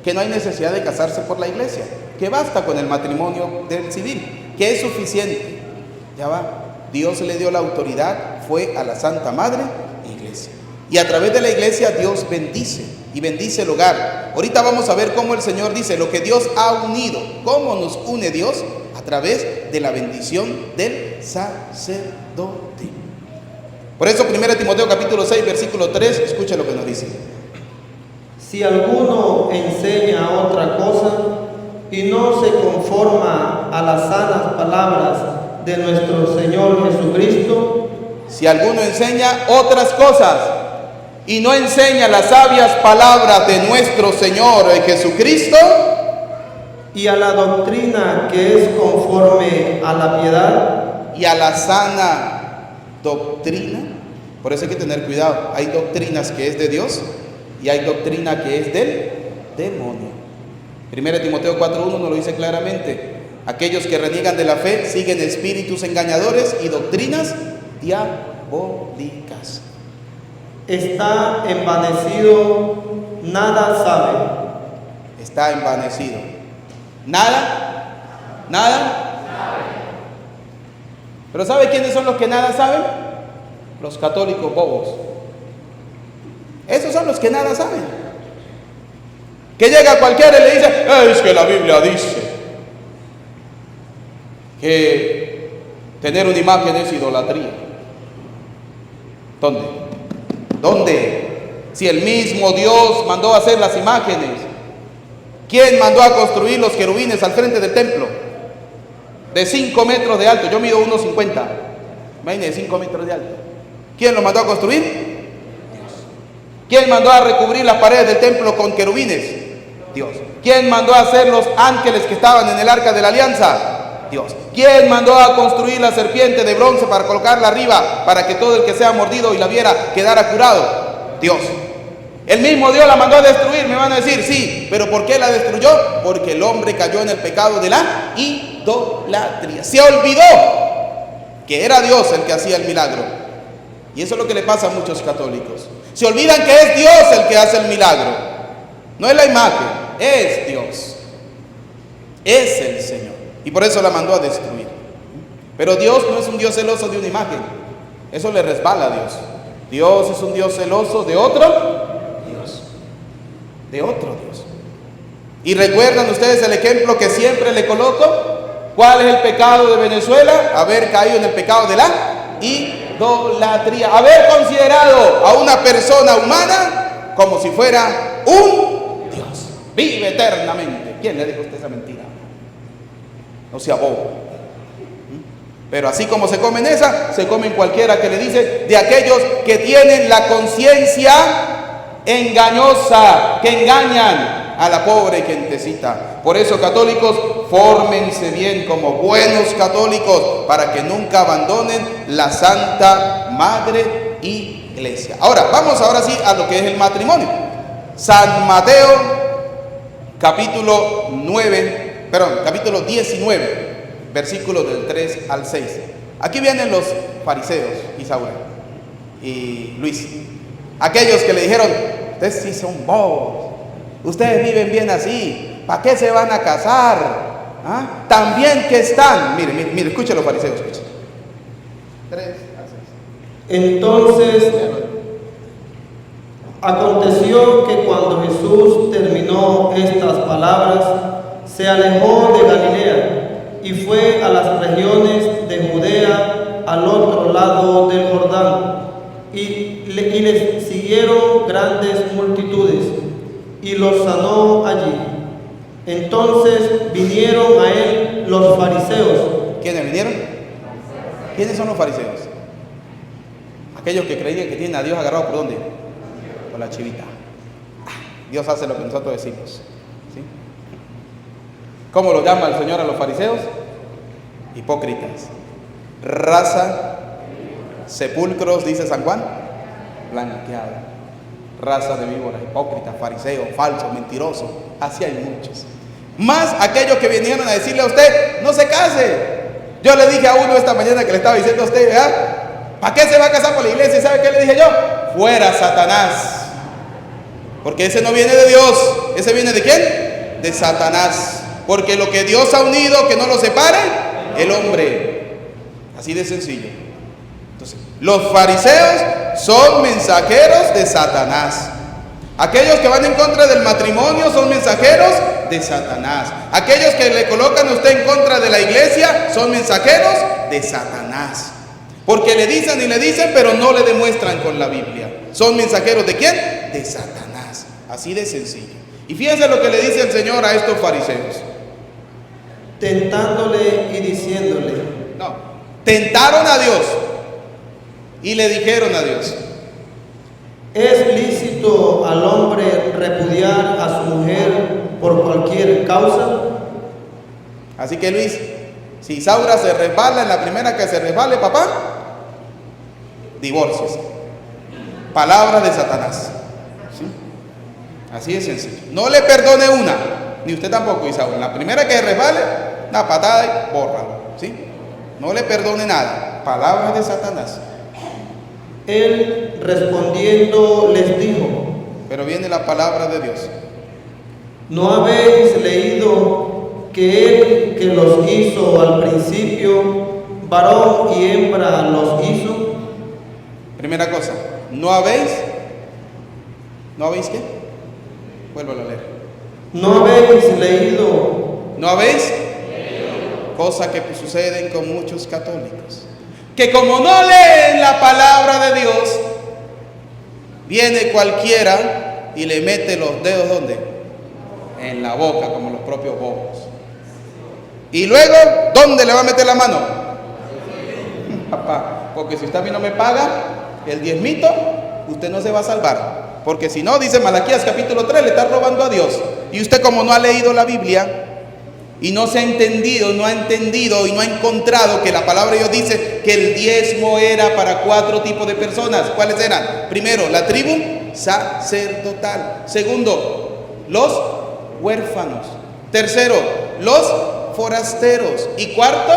que no hay necesidad de casarse por la iglesia, que basta con el matrimonio del civil, que es suficiente. Ya va, Dios le dio la autoridad, fue a la Santa Madre Iglesia. Y a través de la iglesia Dios bendice y bendice el hogar. Ahorita vamos a ver cómo el Señor dice lo que Dios ha unido, cómo nos une Dios a través de la bendición del sacerdote. Por eso 1 Timoteo capítulo 6, versículo 3, escucha lo que nos dice. Si alguno enseña otra cosa y no se conforma a las sanas palabras de nuestro Señor Jesucristo, si alguno enseña otras cosas y no enseña las sabias palabras de nuestro Señor Jesucristo, y a la doctrina que es conforme a la piedad, y a la sana doctrina, por eso hay que tener cuidado. Hay doctrinas que es de Dios y hay doctrina que es del demonio. 1 Timoteo 4:1 nos lo dice claramente. Aquellos que reniegan de la fe siguen espíritus engañadores y doctrinas diabólicas. está envanecido, nada sabe. Está envanecido. Nada. Pero ¿sabe quiénes son los que nada saben? Los católicos bobos. Esos son los que nada saben. Que llega cualquiera y le dice, es que la Biblia dice que tener una imagen es idolatría. ¿Dónde? Si el mismo Dios mandó a hacer las imágenes. ¿Quién mandó a construir los querubines al frente del templo? De 5 metros de alto. Yo mido 1,50. Imagínense, 5 metros de alto. ¿Quién lo mandó a construir? Dios. ¿Quién mandó a recubrir las paredes del templo con querubines? Dios. ¿Quién mandó a hacer los ángeles que estaban en el arca de la alianza? Dios. ¿Quién mandó a construir la serpiente de bronce para colocarla arriba para que todo el que sea mordido y la viera quedara curado? Dios. El mismo Dios la mandó a destruir. Me van a decir, sí, pero ¿por qué la destruyó? Porque el hombre cayó en el pecado de la idolatría. Se olvidó que era Dios el que hacía el milagro. Y eso es lo que le pasa a muchos católicos. Se olvidan que es Dios el que hace el milagro. No es la imagen, es Dios. Es el Señor. Y por eso la mandó a destruir. Pero Dios no es un Dios celoso de una imagen. Eso le resbala a Dios. Dios es un Dios celoso de otro Dios. De otro Dios. ¿Y recuerdan ustedes el ejemplo que siempre le coloco? ¿Cuál es el pecado de Venezuela? Haber caído en el pecado de la idolatría. Haber considerado a una persona humana como si fuera un Dios. Vive eternamente. ¿Quién le dijo a usted esa mentira? No sea bobo. Pero así como se comen esa, se comen cualquiera que le dice de aquellos que tienen la conciencia engañosa, que engañan. a la pobre gentecita. Por eso, católicos, fórmense bien como buenos católicos para que nunca abandonen la Santa Madre Iglesia. Ahora sí a lo que es el matrimonio. San Mateo, capítulo 19, versículos del 3 al 6. Aquí vienen los fariseos, Isaura y Luis, aquellos que le dijeron: ustedes sí son bobos, ustedes viven bien así, ¿para qué se van a casar? ¿Ah? También que están, mire, escuchen los fariseos, escuchen. 3 al 6. Entonces aconteció que cuando Jesús terminó estas palabras, se alejó de Galilea y fue a las regiones de Judea al otro lado del Jordán, y les siguieron grandes multitudes, y los sanó allí. Entonces vinieron a él los fariseos. ¿Quiénes vinieron? ¿Quiénes son los fariseos? Aquellos que creían que tienen a Dios agarrado ¿por dónde? Por la chivita. Dios hace lo que nosotros decimos, ¿sí? ¿Cómo lo llama el Señor a los fariseos? Hipócritas, raza, sepulcros, dice San Juan, blanqueada, raza de víboras, hipócritas, fariseos, falsos, mentirosos, así hay muchos. Más aquellos que vinieron a decirle a usted: no se case. Yo le dije a uno esta mañana que le estaba diciendo a usted: ¿verdad? ¿Para qué se va a casar por la iglesia? ¿Y sabe qué le dije yo? Fuera, Satanás. Porque ese no viene de Dios. ¿Ese viene de quién? De Satanás. Porque lo que Dios ha unido, que no lo separe el hombre. Así de sencillo. Entonces, los fariseos son mensajeros de Satanás. Aquellos que van en contra del matrimonio son mensajeros de Satanás. Aquellos que le colocan a usted en contra de la iglesia son mensajeros de Satanás. Porque le dicen y le dicen, pero no le demuestran con la Biblia. ¿Son mensajeros de quién? De Satanás. Así de sencillo. Y fíjense lo que le dice el Señor a estos fariseos. Tentándole y diciéndole. No, tentaron a Dios y le dijeron a Dios: ¿es lícito al hombre repudiar a su mujer por cualquier causa? Así que Luis, si Isaura se resbala en la primera que se resbale, papá, divórciese. Palabras de Satanás, ¿sí? Así de sencillo. No le perdone una, ni usted tampoco, Isaura. En la primera que resbale, una patada y bórralo, ¿sí? No le perdone nada. Palabras de Satanás. Él respondiendo les dijo: Pero viene la palabra de Dios. ¿no habéis leído que él que los hizo al principio, varón y hembra los hizo? Primera cosa, ¿no habéis qué? Vuélvalo a leer. ¿No habéis leído? ¿No habéis? Cosa que suceden con muchos católicos, que como no leen la palabra de Dios, viene cualquiera y le mete los dedos ¿dónde? En la boca, como los propios bobos. Y luego, ¿dónde le va a meter la mano? Papá, porque si usted a mí no me paga el diezmito, usted no se va a salvar. Porque si no, dice Malaquías capítulo 3, le está robando a Dios. Y usted, como no ha leído la Biblia y no se ha entendido, no ha entendido y no ha encontrado que la palabra de Dios dice que el diezmo era para 4 tipos de personas. ¿Cuáles eran? Primero, la tribu sacerdotal. Segundo, los huérfanos. Tercero, los forasteros. Y cuarto,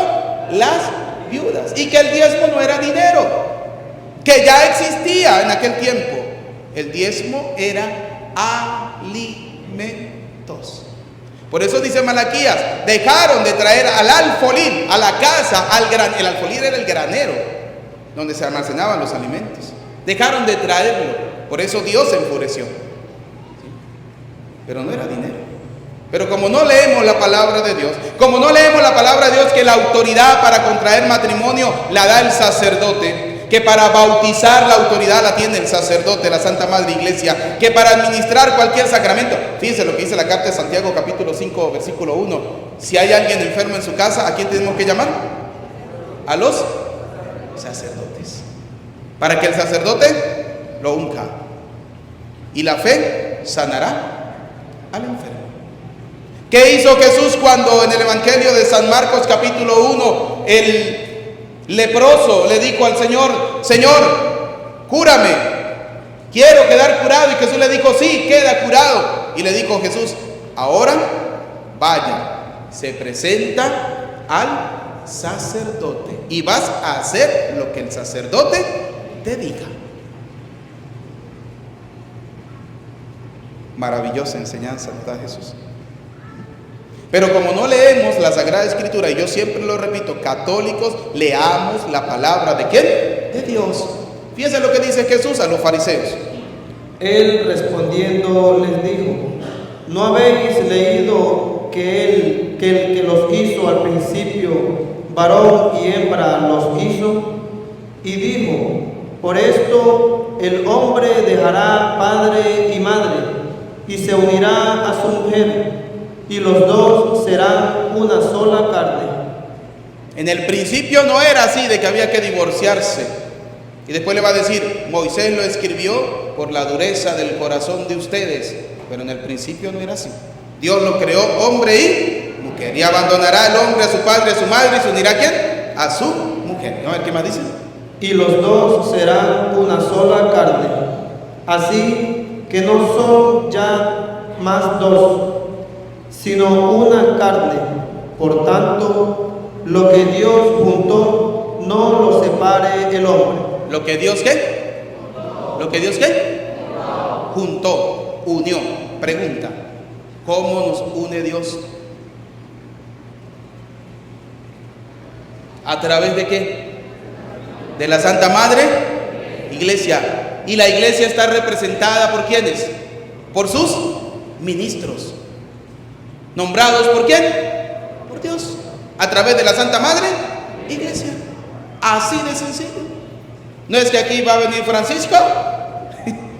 las viudas. Y que el diezmo no era dinero, que ya existía en aquel tiempo. El diezmo era alimentos. Por eso dice Malaquías: dejaron de traer al alfolí a la casa, el alfolí era el granero donde se almacenaban los alimentos. Dejaron de traerlo. Por eso Dios se enfureció. ¿Sí? Pero no era dinero. Pero como no leemos la palabra de Dios, como no leemos la palabra de Dios, que la autoridad para contraer matrimonio la da el sacerdote, que para bautizar la autoridad la tiene el sacerdote, la Santa Madre Iglesia, que para administrar cualquier sacramento, fíjense lo que dice la carta de Santiago capítulo 5 versículo 1, si hay alguien enfermo en su casa, ¿a quién tenemos que llamar? A los sacerdotes, para que el sacerdote lo unja, y la fe sanará al enfermo. ¿Qué hizo Jesús cuando en el Evangelio de San Marcos capítulo 1 el leproso le dijo al Señor: Señor, cúrame, quiero quedar curado? Y Jesús le dijo: sí, queda curado. Y le dijo Jesús: ahora vaya, se presenta al sacerdote y vas a hacer lo que el sacerdote te diga. Maravillosa enseñanza nos da Jesús. Pero como no leemos la Sagrada Escritura, y yo siempre lo repito, católicos, leamos la palabra ¿de quién? De Dios. Fíjense lo que dice Jesús a los fariseos. Él respondiendo les dijo: ¿no habéis leído que el que los hizo al principio, varón y hembra los hizo? Y dijo: por esto el hombre dejará padre y madre, y se unirá a su mujer, y los dos serán una sola carne. En el principio no era así, de que había que divorciarse. Y después le va a decir: Moisés lo escribió por la dureza del corazón de ustedes. Pero en el principio no era así. Dios lo creó hombre y mujer. Y abandonará el hombre a su padre y a su madre, y se unirá ¿a quién? A su mujer. ¿No? ¿Qué más dice? Y los dos serán una sola carne. Así que no son ya más dos, sino una carne. Por tanto, lo que Dios juntó, no lo separe el hombre. ¿Lo que Dios qué? ¿Lo que Dios qué? Juntó, unió. Pregunta: ¿cómo nos une Dios? ¿A través de qué? ¿De la Santa Madre? Iglesia. ¿Y la iglesia está representada por quiénes? Por sus ministros. ¿Nombrados por quién? Por Dios. A través de la Santa Madre Iglesia. Así de sencillo. No es que aquí va a venir Francisco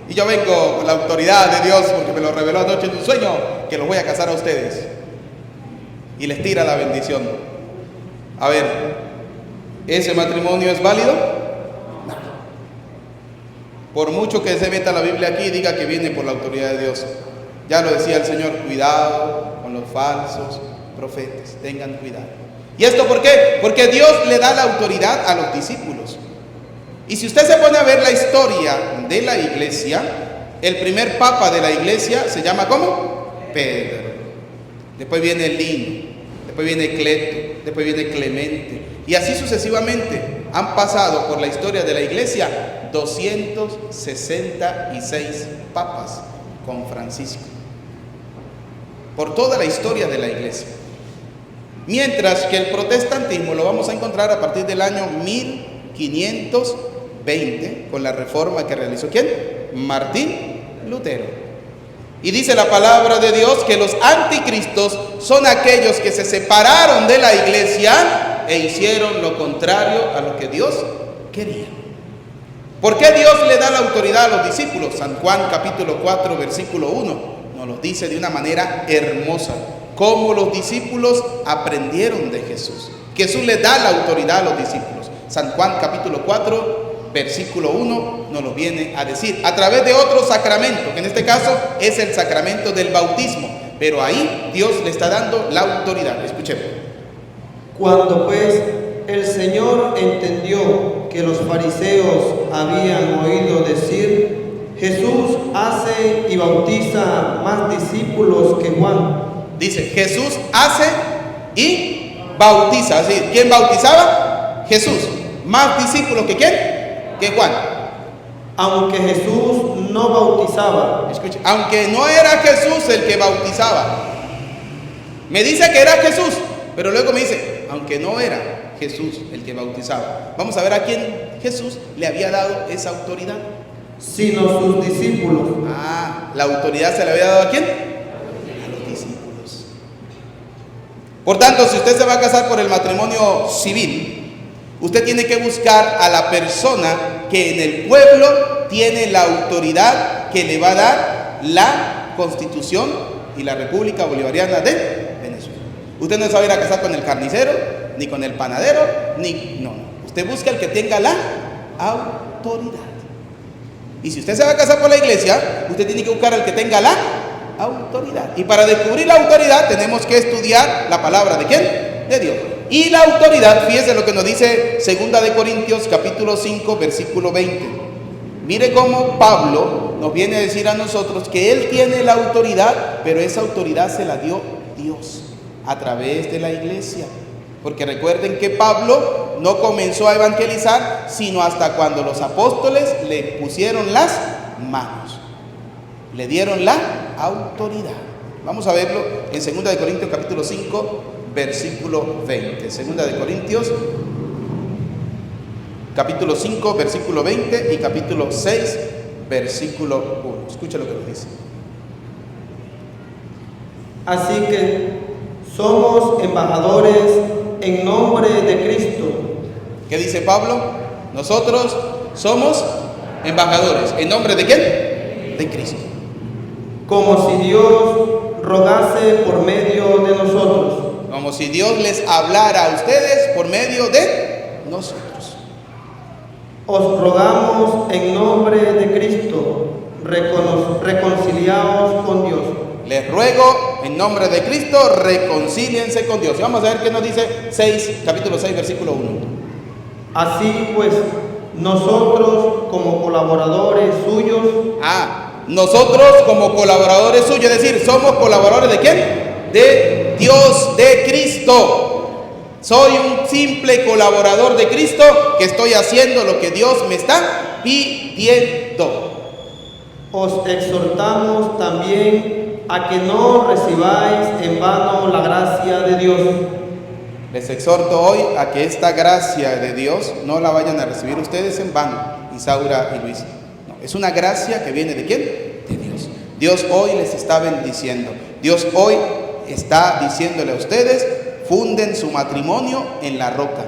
y yo vengo con la autoridad de Dios, porque me lo reveló anoche en un sueño, que los voy a casar a ustedes, y les tira la bendición. A ver, ¿ese matrimonio es válido? No. Por mucho que se meta la Biblia aquí y diga que viene por la autoridad de Dios. Ya lo decía el Señor: cuidado con los falsos profetas, tengan cuidado. ¿Y esto por qué? Porque Dios le da la autoridad a los discípulos. Y si usted se pone a ver la historia de la iglesia, el primer papa de la iglesia se llama ¿cómo? Pedro. Después viene Lino, después viene Cleto, después viene Clemente. Y así sucesivamente han pasado por la historia de la iglesia 266 papas con Francisco. Por toda la historia de la iglesia. Mientras que el protestantismo lo vamos a encontrar a partir del año 1520, con la reforma que realizó ¿quién? Martín Lutero. Y dice la palabra de Dios que los anticristos son aquellos que se separaron de la iglesia e hicieron lo contrario a lo que Dios quería. ¿Por qué Dios le da la autoridad a los discípulos? San Juan capítulo 4 versículo 1 nos lo dice de una manera hermosa. Cómo los discípulos aprendieron de Jesús. Jesús le da la autoridad a los discípulos. San Juan capítulo 4 versículo 1 nos lo viene a decir, a través de otro sacramento, que en este caso es el sacramento del bautismo. Pero ahí Dios le está dando la autoridad. Escuchemos. Cuando pues el Señor entendió que los fariseos habían oído decir: Jesús hace y bautiza más discípulos que Juan. Dice: Jesús hace y bautiza. Así, ¿quién bautizaba? Jesús. ¿Más discípulos que quién? Que Juan. Aunque Jesús no bautizaba. Escuche, aunque no era Jesús el que bautizaba. Me dice que era Jesús, pero luego me dice, aunque no era Jesús el que bautizaba. Vamos a ver a quién Jesús le había dado esa autoridad. Sino sus discípulos. La autoridad se le había dado ¿a quién? A los discípulos. Por tanto, si usted se va a casar por el matrimonio civil, usted tiene que buscar a la persona que en el pueblo tiene la autoridad que le va a dar la Constitución y la República Bolivariana de Venezuela. Usted no se va a ir a casar con el carnicero, ni con el panadero, no. Usted busca el que tenga la autoridad. Y si usted se va a casar por la iglesia, usted tiene que buscar al que tenga la autoridad. Y para descubrir la autoridad tenemos que estudiar la palabra ¿de quién? De Dios. Y la autoridad, fíjese lo que nos dice 2 de Corintios capítulo 5 versículo 20. Mire cómo Pablo nos viene a decir a nosotros que él tiene la autoridad, pero esa autoridad se la dio Dios a través de la iglesia. Porque recuerden que Pablo no comenzó a evangelizar sino hasta cuando los apóstoles le pusieron las manos, le dieron la autoridad. Vamos a verlo en 2 de Corintios capítulo 5 versículo 20. 2 de Corintios capítulo 5 versículo 20 y capítulo 6 versículo 1. Escucha lo que nos dice. Así que somos embajadores en nombre de Cristo. ¿Qué dice Pablo? Nosotros somos embajadores. ¿En nombre de quién? De Cristo. Como si Dios rogase por medio de nosotros. Como si Dios les hablara a ustedes por medio de nosotros. Os rogamos en nombre de Cristo, reconciliaos con Dios. Les ruego en nombre de Cristo, reconcíliense con Dios. Y vamos a ver qué nos dice capítulo 6, versículo 1. Así pues, nosotros como colaboradores suyos. Nosotros como colaboradores suyos, es decir, somos colaboradores ¿de quién? De Dios, de Cristo. Soy un simple colaborador de Cristo que estoy haciendo lo que Dios me está pidiendo. Os exhortamos también a que no recibáis en vano la gracia de Dios. Les exhorto hoy a que esta gracia de Dios no la vayan a recibir ustedes en vano, Isaura y Luis. No, es una gracia que viene ¿de quién? De Dios. Dios hoy les está bendiciendo. Dios hoy está diciéndole a ustedes: funden su matrimonio en la roca.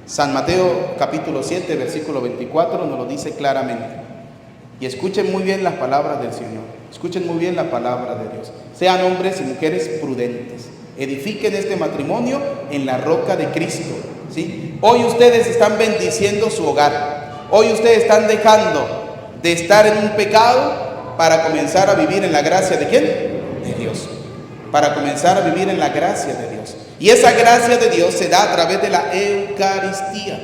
San Mateo capítulo 7 versículo 24 nos lo dice claramente. Y escuchen muy bien las palabras del Señor, escuchen muy bien la palabra de Dios. Sean hombres y mujeres prudentes, edifiquen este matrimonio en la roca de Cristo, ¿sí? Hoy ustedes están bendiciendo su hogar, hoy ustedes están dejando de estar en un pecado para comenzar a vivir en la gracia ¿de quién? De Dios, para comenzar a vivir en la gracia de Dios. Y esa gracia de Dios se da a través de la Eucaristía,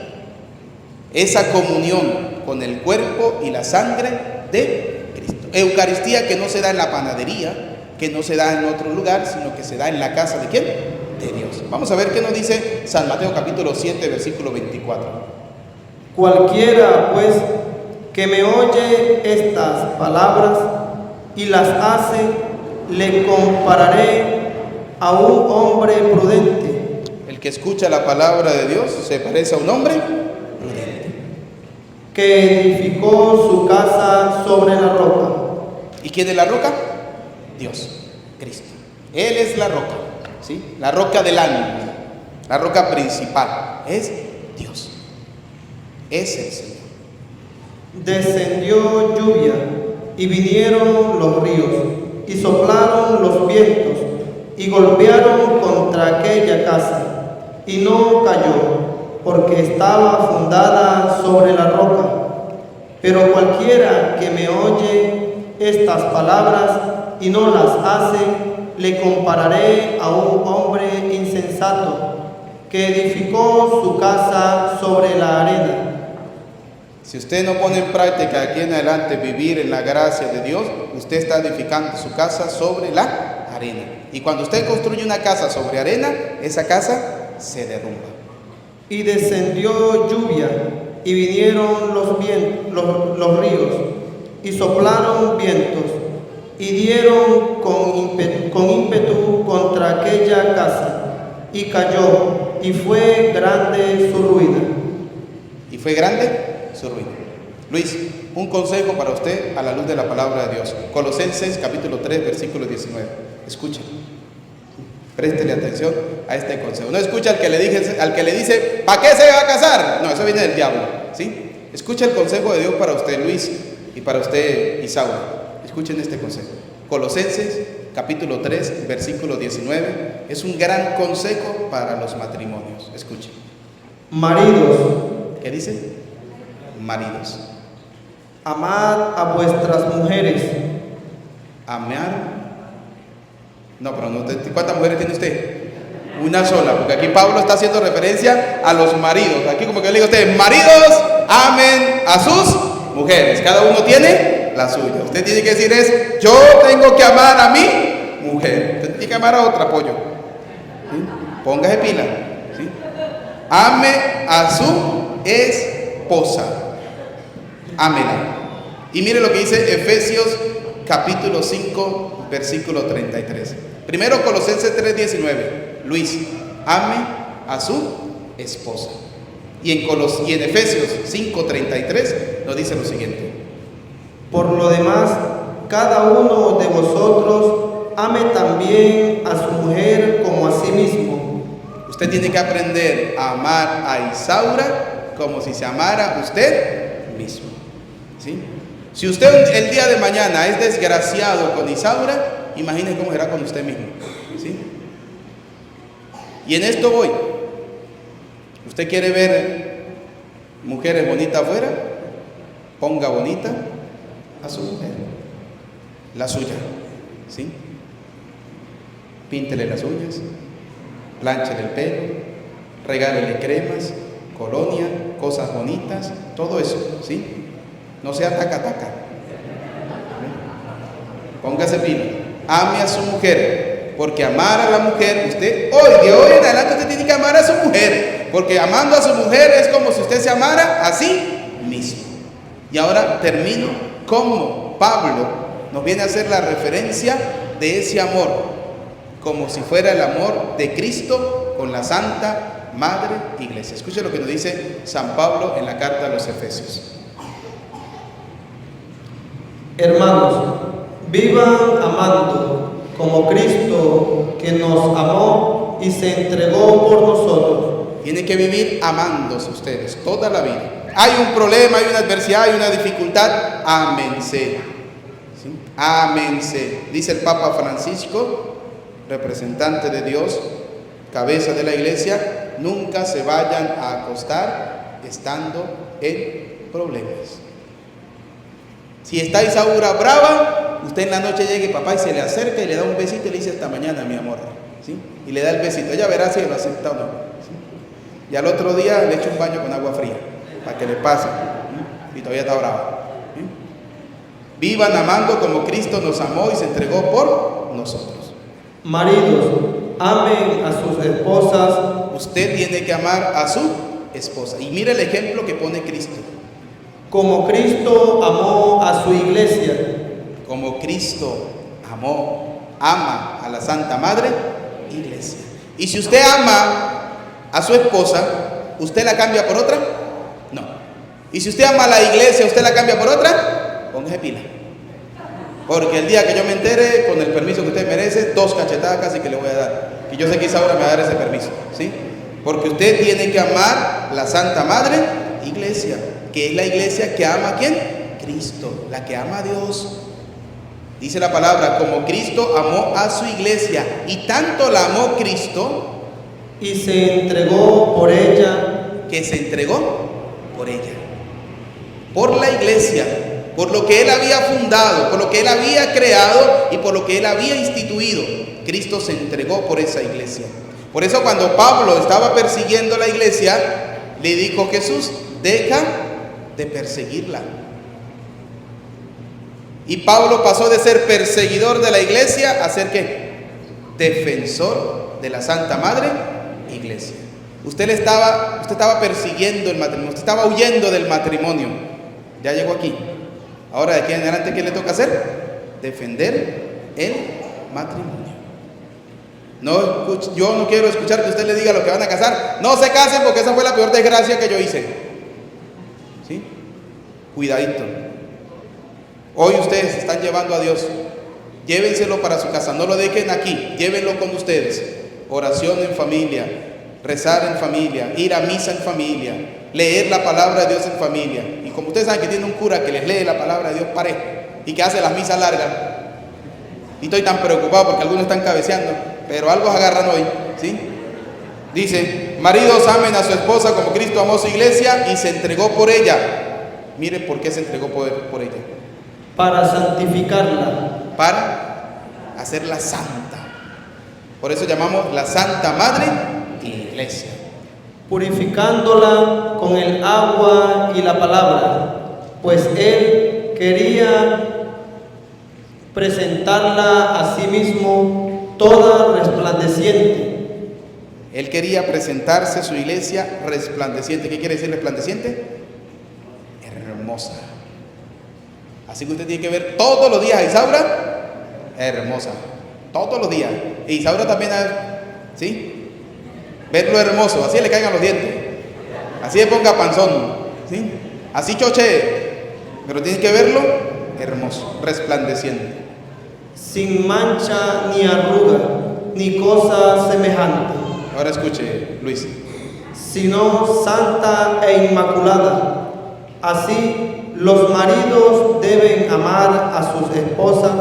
esa comunión con el cuerpo y la sangre de Cristo. Eucaristía que no se da en la panadería, que no se da en otro lugar, sino que se da en la casa ¿de quién? De Dios. Vamos a ver qué nos dice San Mateo capítulo 7 versículo 24. Cualquiera pues que me oye estas palabras y las hace, le compararé a un hombre prudente. El que escucha la palabra de Dios se parece a un hombre prudente, que edificó su casa sobre la roca. ¿Y quién es la roca? Dios, Cristo. Él es la roca, ¿sí? La roca del alma, la roca principal es Dios, es el Señor. Descendió lluvia y vinieron los ríos y soplaron los vientos y golpearon contra aquella casa y no cayó, porque estaba fundada sobre la roca. Pero cualquiera que me oye estas palabras y no las hace, le compararé a un hombre insensato que edificó su casa sobre la arena. Si usted no pone en práctica aquí en adelante vivir en la gracia de Dios, usted está edificando su casa sobre la arena. Y cuando usted construye una casa sobre arena, esa casa se derrumba. Y descendió lluvia y vinieron los ríos y soplaron vientos y dieron con ímpetu contra aquella casa y cayó, y fue grande su ruina. ¿Y fue grande su ruina? Luis, un consejo para usted a la luz de la palabra de Dios. Colosenses capítulo 3 versículo 19. Escuchen, préstele atención a este consejo. No escucha al que le dice ¿para qué se va a casar? No, eso viene del diablo, ¿sí? Escucha el consejo de Dios para usted, Luis, y para usted, Isaura. Escuchen este consejo. Colosenses capítulo 3 versículo 19 es un gran consejo para los matrimonios. Escuchen. Maridos, ¿qué dice? Maridos, amad a vuestras mujeres. amar No, pero no, ¿cuántas mujeres tiene usted? Una sola, porque aquí Pablo está haciendo referencia a los maridos. Aquí como que le digo a ustedes, maridos, amen a sus mujeres. Cada uno tiene la suya. Usted tiene que decir es, yo tengo que amar a mi mujer. Usted tiene que amar a otra, pollo. ¿Sí? Póngase pila. ¿Sí? Ame a su esposa. Ámela. Y mire lo que dice Efesios capítulo 5, versículo 33. Primero Colosenses 3:19. Luis, ame a su esposa. Y en Efesios 5:33 nos dice lo siguiente. Por lo demás, cada uno de vosotros ame también a su mujer como a sí mismo. Usted tiene que aprender a amar a Isaura como si se amara usted mismo. ¿Sí? Si usted el día de mañana es desgraciado con Isaura, imagine cómo será con usted mismo. ¿Sí? Y en esto voy. ¿Usted quiere ver mujeres bonitas afuera? Ponga bonita a su mujer, la suya. ¿Sí? Píntele las uñas, plánchele el pelo, regálele cremas, colonia, cosas bonitas, todo eso. ¿Sí? No sea taca-taca. Póngase pila. Ame a su mujer, porque amar a la mujer, usted hoy, de hoy en adelante, usted tiene que amar a su mujer, porque amando a su mujer es como si usted se amara a sí mismo. Y ahora termino como Pablo nos viene a hacer la referencia de ese amor, como si fuera el amor de Cristo con la Santa Madre Iglesia. Escuche lo que nos dice San Pablo en la carta a los Efesios. Hermanos, vivan amando como Cristo, que nos amó y se entregó por nosotros. Tienen que vivir amándose ustedes toda la vida. Hay un problema, hay una adversidad, hay una dificultad, ámense. ¿Sí? Ámense. Dice el Papa Francisco, representante de Dios, cabeza de la iglesia, nunca se vayan a acostar estando en problemas. Si está Isaura brava, usted en la noche llega y papá y se le acerca y le da un besito y le dice hasta mañana, mi amor. ¿Sí? Y le da el besito. Ella verá si lo acepta o no. ¿Sí? Y al otro día le echa un baño con agua fría para que le pase. ¿Sí? Y todavía está brava. ¿Sí? Vivan amando como Cristo nos amó y se entregó por nosotros. Maridos, amen a sus esposas. Usted tiene que amar a su esposa. Y mire el ejemplo que pone Cristo. Como Cristo amó a su iglesia. Como Cristo ama a la Santa Madre Iglesia. Y si usted ama a su esposa, ¿usted la cambia por otra? No. Y si usted ama a la iglesia, ¿usted la cambia por otra? Póngase pila. Porque el día que yo me entere, con el permiso que usted merece, 2 cachetadas casi que le voy a dar. Y yo sé que Isaura me va a dar ese permiso. ¿Sí? Porque usted tiene que amar la Santa Madre Iglesia, que es la iglesia que ama a ¿quién? Cristo, la que ama a Dios. Dice la palabra, como Cristo amó a su iglesia, y tanto la amó Cristo, y se entregó por ella, que se entregó por ella, por la iglesia, por lo que Él había fundado, por lo que Él había creado y por lo que Él había instituido. Cristo se entregó por esa iglesia. Por eso cuando Pablo estaba persiguiendo la iglesia, le dijo Jesús, deja de perseguirla. Y Pablo pasó de ser perseguidor de la iglesia a ser ¿qué? Defensor de la Santa Madre Iglesia. Usted estaba persiguiendo el matrimonio, usted estaba huyendo del matrimonio. Ya llegó aquí. Ahora de aquí en adelante, ¿qué le toca hacer? Defender el matrimonio. No, yo no quiero escuchar que usted le diga a los que van a casar, no se casen porque esa fue la peor desgracia que yo hice. ¿Sí? Cuidadito. Hoy ustedes se están llevando a Dios. Llévenselo para su casa, no lo dejen aquí, llévenlo con ustedes. Oración en familia, rezar en familia, ir a misa en familia, leer la palabra de Dios en familia. Y como ustedes saben que tiene un cura que les lee la palabra de Dios parejo y que hace las misas largas, y estoy tan preocupado porque algunos están cabeceando, pero algo agarran hoy, ¿sí? Dice, maridos amen a su esposa como Cristo amó a su iglesia y se entregó por ella. Mire por qué se entregó por ella. Para santificarla. Para hacerla santa. Por eso llamamos la Santa Madre Iglesia. Purificándola con el agua y la palabra, pues Él quería presentarla a sí mismo toda resplandeciente. Él quería presentarse a su iglesia resplandeciente. ¿Qué quiere decir resplandeciente? Hermosa. Así que usted tiene que ver todos los días a Isaura hermosa. Todos los días. Y Isaura también, ¿sí? Verlo hermoso, así le caigan los dientes. Así le ponga panzón, ¿sí? Así choche. Pero tiene que verlo hermoso, resplandeciente. Sin mancha ni arruga, ni cosa semejante. Ahora escuche, Luis. Sino santa e inmaculada. Así los maridos deben amar a sus esposas.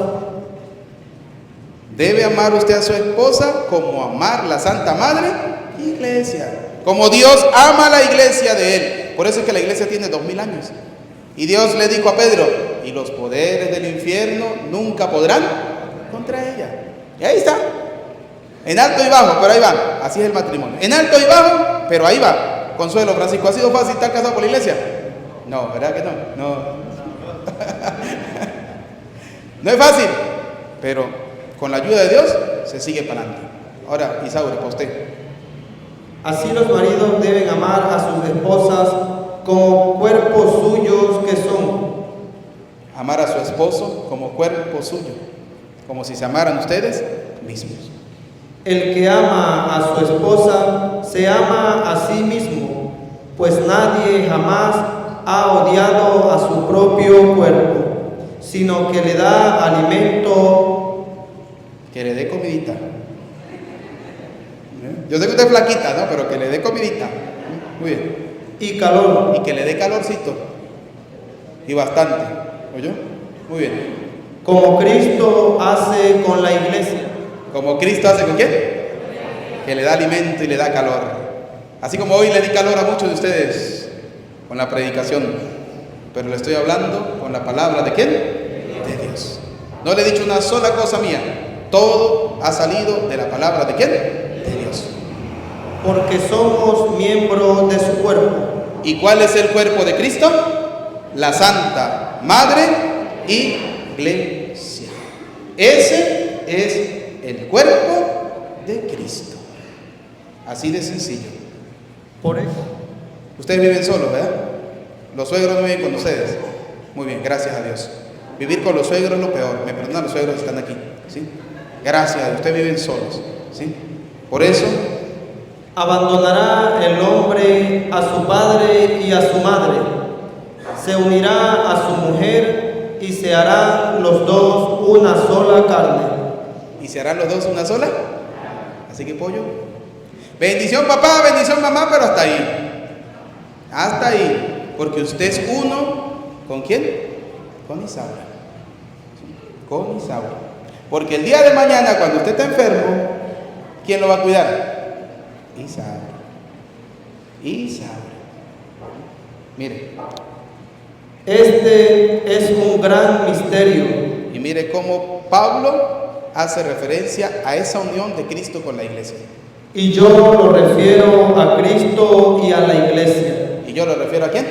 Debe amar usted a su esposa como amar la Santa Madre Iglesia. Como Dios ama a la iglesia de Él. Por eso es que la iglesia tiene 2000 años. Y Dios le dijo a Pedro, y los poderes del infierno nunca podrán contra ella. Y ahí está. En alto y bajo, pero ahí va. Así es el matrimonio. En alto y bajo, pero ahí va. Consuelo, Francisco, ¿ha sido fácil estar casado por la iglesia? No, ¿verdad que no? No. No es fácil, pero con la ayuda de Dios se sigue para adelante. Ahora, Isaura, para usted. Así los maridos deben amar a sus esposas como cuerpos suyos que son. Amar a su esposo como cuerpo suyo, como si se amaran ustedes mismos. El que ama a su esposa se ama a sí mismo, pues nadie jamás ha odiado a su propio cuerpo, sino que le da alimento. Que le dé comidita. Yo sé que usted es flaquita, ¿no? Pero que le dé comidita. Muy bien. Y calor. Y que le dé calorcito. Y bastante. ¿Oyó? Muy bien. Como Cristo hace con la iglesia. Como Cristo hace con quién? Que le da alimento y le da calor. Así como hoy le di calor a muchos de ustedes con la predicación. Pero le estoy hablando con la palabra ¿de quién? De Dios. No le he dicho una sola cosa mía. Todo ha salido de la palabra ¿de quién? De Dios. Porque somos miembros de su cuerpo. ¿Y cuál es el cuerpo de Cristo? La Santa Madre Iglesia. Ese es el cuerpo de Cristo. Así de sencillo. Por eso. Ustedes viven solos, ¿verdad? Los suegros no viven con ustedes. Muy bien, gracias a Dios. Vivir con los suegros es lo peor. Me perdonan los suegros que están aquí, ¿sí? Gracias a Dios, ustedes viven solos, ¿sí? Por eso abandonará el hombre a su padre y a su madre, se unirá a su mujer y se harán los dos una sola carne. ¿Y se harán los dos una sola? Así que pollo. Bendición papá, bendición mamá, pero hasta ahí. Hasta ahí. Porque usted es uno, ¿con quién? Con Isaura. Con Isaura. Porque el día de mañana, cuando usted está enfermo, ¿quién lo va a cuidar? Isaura. Isaura. Mire. Este es un gran misterio. Y mire cómo Pablo hace referencia a esa unión de Cristo con la iglesia. Y yo lo refiero a Cristo y a la iglesia. ¿Y yo lo refiero a quién?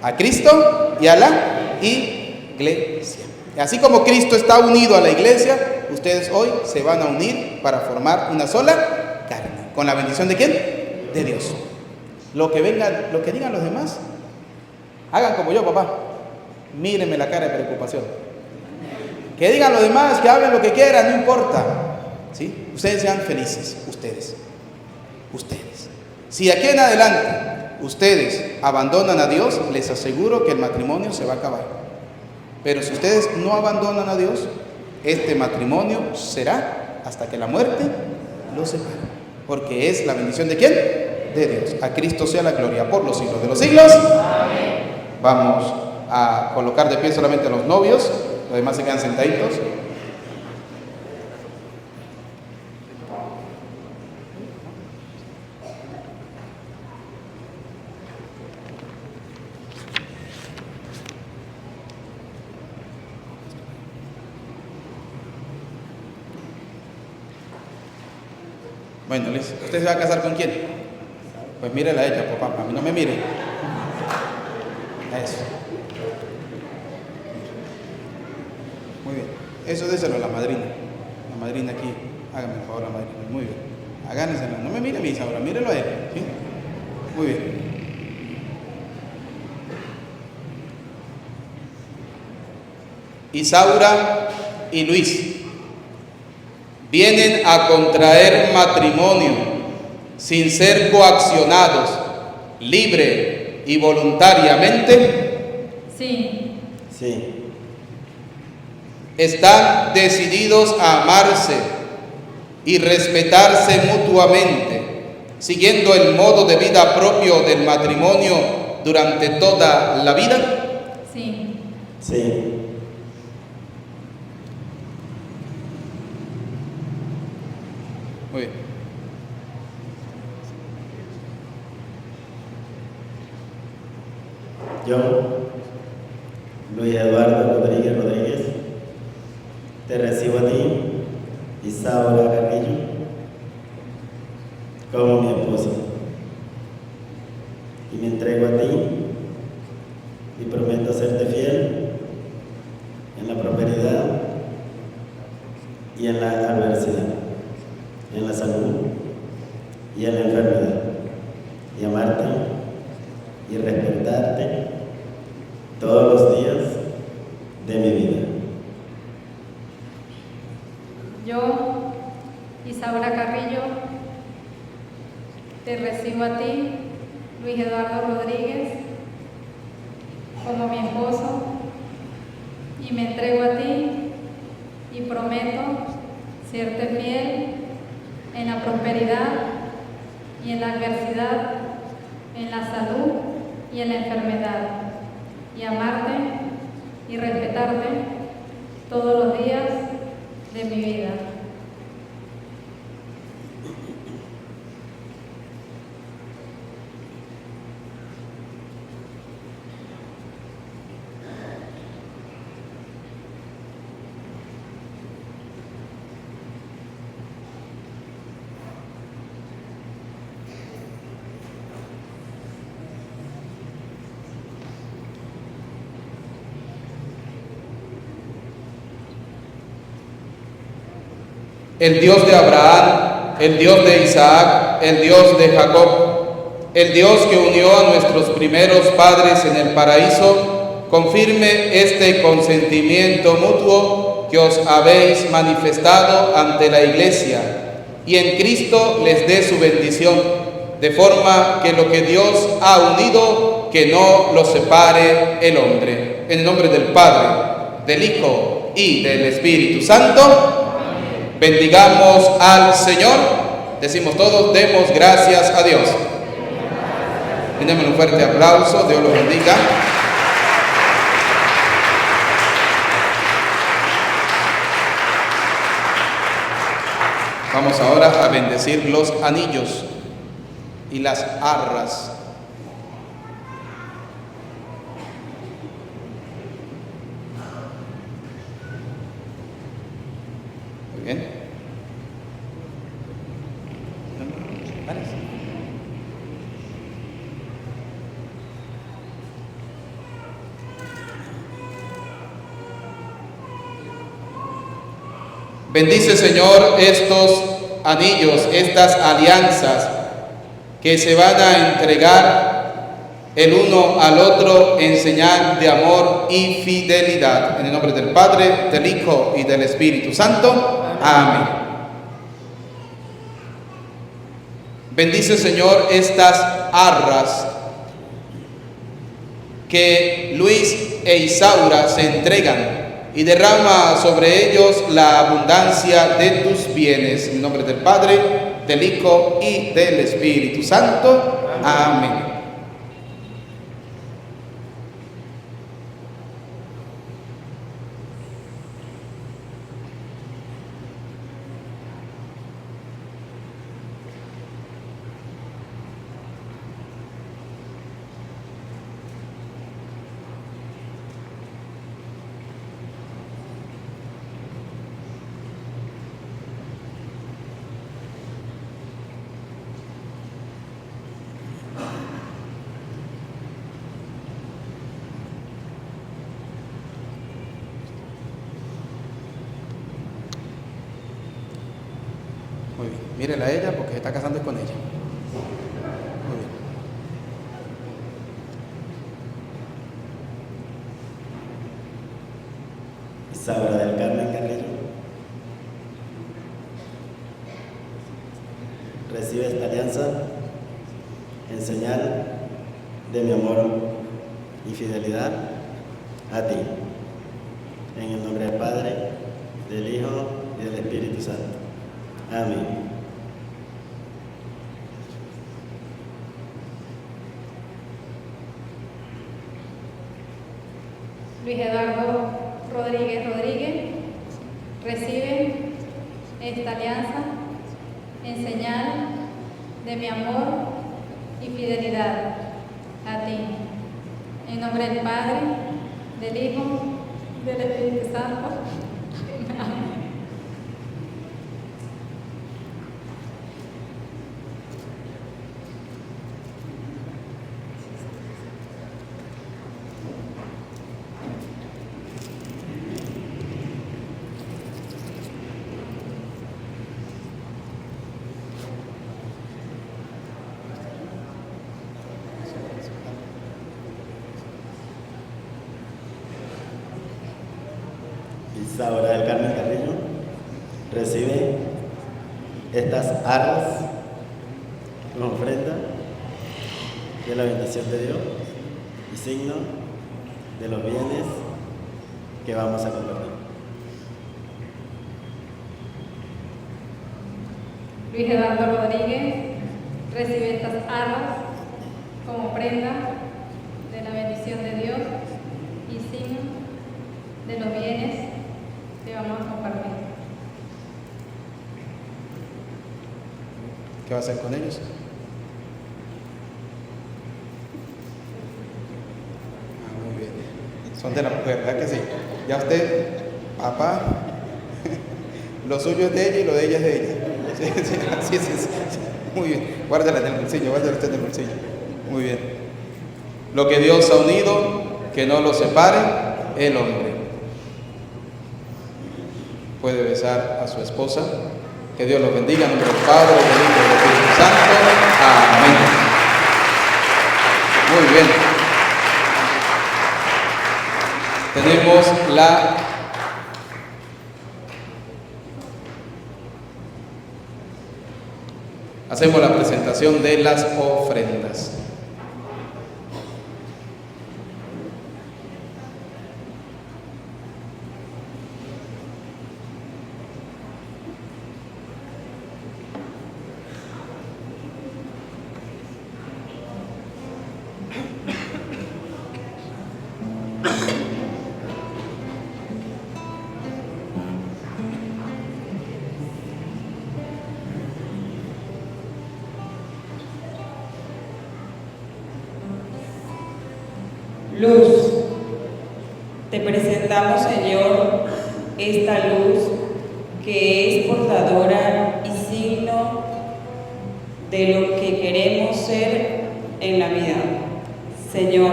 A Cristo y a la iglesia. Y así como Cristo está unido a la iglesia, ustedes hoy se van a unir para formar una sola carne. ¿Con la bendición de quién? De Dios. Lo que digan los demás, hagan como yo, papá. Mírenme la cara de preocupación. Que digan los demás, que hablen lo que quieran, no importa. ¿Sí? Ustedes sean felices, ustedes. Si de aquí en adelante ustedes abandonan a Dios, les aseguro que el matrimonio se va a acabar. Pero si ustedes no abandonan a Dios, este matrimonio será hasta que la muerte los separe. Porque es la bendición de quién? De Dios. A Cristo sea la gloria por los siglos de los siglos. Amén. Vamos a colocar de pie solamente a los novios, los demás se quedan sentaditos. Bueno, Liz, ¿usted se va a casar con quién? Pues mírela a ella, papá, a mí no me mire. Eso. Muy bien. Eso déselo a la madrina. La madrina aquí. Hágame el favor, la madrina. Muy bien. Agánensela. No me mire a mí, Isaura, mírelo a él. ¿Sí? Muy bien. Isaura y Luis vienen a contraer matrimonio sin ser coaccionados, libre y voluntariamente. Sí. Sí. Están decididos a amarse y respetarse mutuamente, siguiendo el modo de vida propio del matrimonio durante toda la vida. Sí. Sí. Muy bien. Yo, Luis Eduardo Rodríguez, te recibo a ti, Isaura Carrillo, como mi esposa, y me entrego a ti y prometo serte fiel en la prosperidad y en la adversidad, en la salud y en la enfermedad, y amarte y respetarte todos los días de mi vida. Yo, Isaura Carrillo, te recibo a ti, Luis Eduardo Rodríguez, como mi esposo, y me entrego a ti y prometo serte fiel en la prosperidad y en la adversidad, en la salud y en la enfermedad, y amarte y respetarte todos los días de mi vida. El Dios de Abraham, el Dios de Isaac, el Dios de Jacob, el Dios que unió a nuestros primeros padres en el paraíso, confirme este consentimiento mutuo que os habéis manifestado ante la Iglesia, y en Cristo les dé su bendición, de forma que lo que Dios ha unido, que no lo separe el hombre. En el nombre del Padre, del Hijo y del Espíritu Santo. Bendigamos al Señor. Decimos todos, demos gracias a Dios. Démosle un fuerte aplauso. Dios los bendiga. Vamos ahora a bendecir los anillos y las arras. Muy bien. Bendice, Señor, estos anillos, estas alianzas que se van a entregar el uno al otro en señal de amor y fidelidad. En el nombre del Padre, del Hijo y del Espíritu Santo. Amén. Bendice, Señor, estas arras que Luis e Isaura se entregan, y derrama sobre ellos la abundancia de tus bienes. En el nombre del Padre, del Hijo y del Espíritu Santo. Amén. Muy bien. Mírela a ella porque se está casando con ella. Muy bien. Isaura del Carmen Carrillo, recibe esta alianza en señal de mi amor y fidelidad a ti. En el nombre del Padre, del Hijo y del Espíritu Santo. Amén. Luis Eduardo Rodríguez recibe esta alianza en señal de mi amor y fidelidad a ti. En nombre del Padre, del Hijo y del Espíritu Santo. Amén. Isaura del Carmen Carrillo recibe estas arras como ofrenda de la bendición de Dios y signo de los bienes que vamos a compartir. Luis Eduardo Rodríguez recibe estas arras como prenda de la bendición de Dios y signo de los bienes que vamos a compartir. ¿Qué va a hacer con ellos? Muy bien. Son de la mujer, ¿verdad que sí? Ya usted, papá, lo suyo es de ella y lo de ella es de ella. Sí. Muy bien. Guárdala en el bolsillo, guárdala usted en el bolsillo. Muy bien. Lo que Dios ha unido, que no lo separe el hombre. Puede besar a su esposa. Que Dios los bendiga en nombre del Padre, del Hijo y del Espíritu Santo. Amén. Muy bien. Tenemos hacemos la presentación de las ofrendas. Luz, te presentamos, Señor, esta luz que es portadora y signo de lo que queremos ser en la vida. Señor,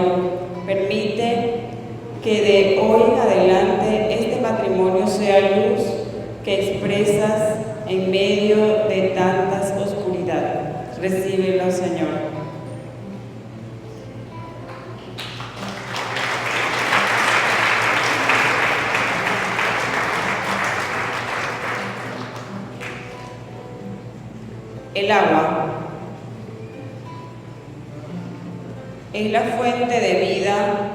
permite que de hoy en adelante este matrimonio sea luz que expresas en medio de tantas oscuridades. Recíbelo, Señor. El agua es la fuente de vida,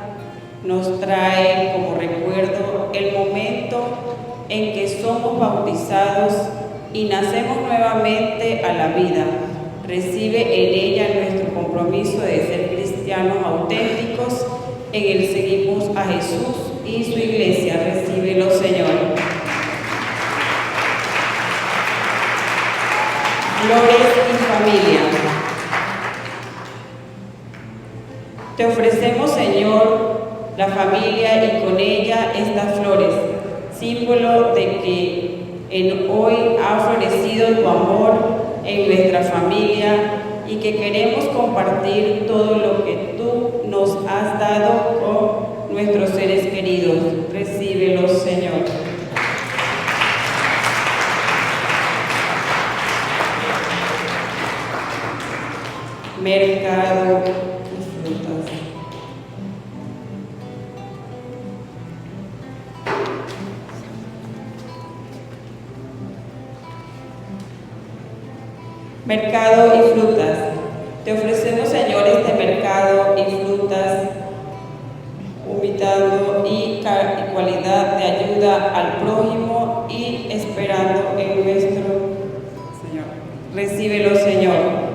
nos trae como recuerdo el momento en que somos bautizados y nacemos nuevamente a la vida. Recibe en ella nuestro compromiso de ser cristianos auténticos. En él seguimos a Jesús y su iglesia. Recíbelo, Señor. Flores y familia. Te ofrecemos, Señor, la familia y con ella estas flores, símbolo de que en hoy ha florecido tu amor en nuestra familia y que queremos compartir todo lo que tú nos has dado con nuestros seres queridos. Recíbelos, Señor. mercado y frutas. Te ofrecemos, Señor, este mercado y frutas, ubicado y cualidad de ayuda al prójimo y esperando en nuestro Señor. Recíbelo, Señor.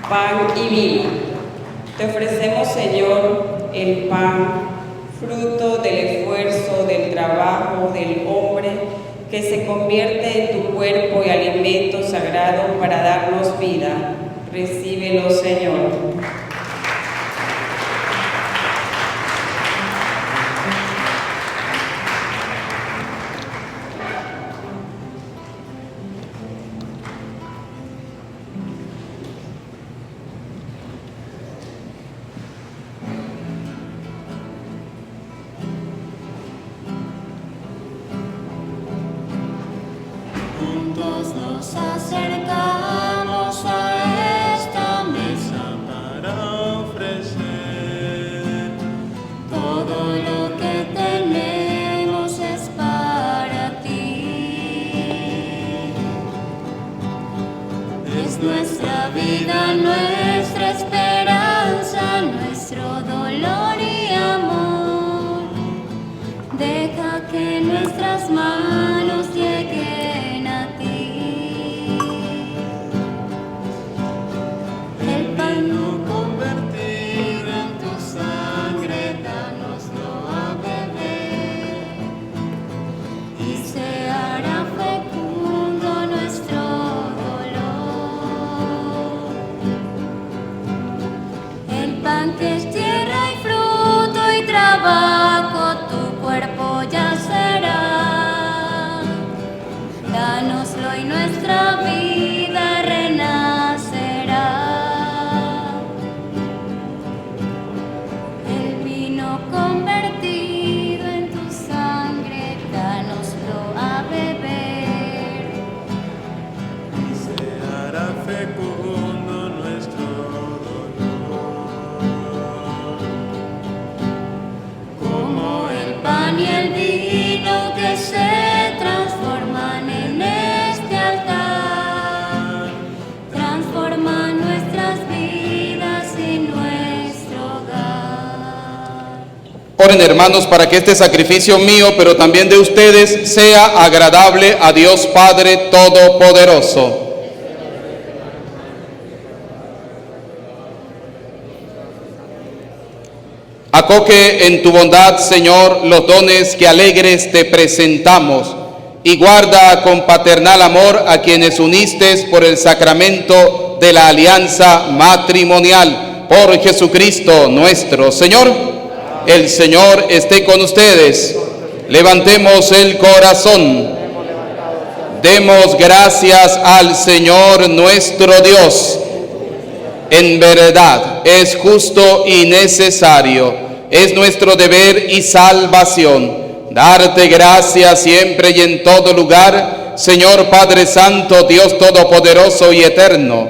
Pan y vino. Te ofrecemos, Señor, el pan, fruto del esfuerzo, del trabajo del hombre, que se convierte en tu cuerpo y alimento sagrado para darnos vida. Recíbelo, Señor. Juntos nos acercamos a esta mesa para ofrecer. Todo lo que tenemos es para ti. Es nuestra vida, nuestra esperanza, nuestro dolor y amor. Deja que nuestras manos lleguen a ti. El pan convertido en tu sangre, dánoslo a beber. Y se hará fecundo nuestro dolor. El pan que es tierra y fruto y trabajo, tu cuerpo ya será. Dánoslo y nuestra vida renacerá. El vino convertido en tu sangre, dánoslo a beber. Y se hará fecundo nuestro dolor. Como el pan y el vino que se transforman en este altar, transforman nuestras vidas y nuestro hogar. Oren, hermanos, para que este sacrificio mío, pero también de ustedes, sea agradable a Dios Padre Todopoderoso. Acoge en tu bondad, Señor, los dones que alegres te presentamos, y guarda con paternal amor a quienes uniste por el sacramento de la alianza matrimonial. Por Jesucristo nuestro Señor. El Señor esté con ustedes. Levantemos el corazón. Demos gracias al Señor nuestro Dios. En verdad, es justo y necesario, es nuestro deber y salvación, darte gracias siempre y en todo lugar, Señor Padre Santo, Dios Todopoderoso y Eterno,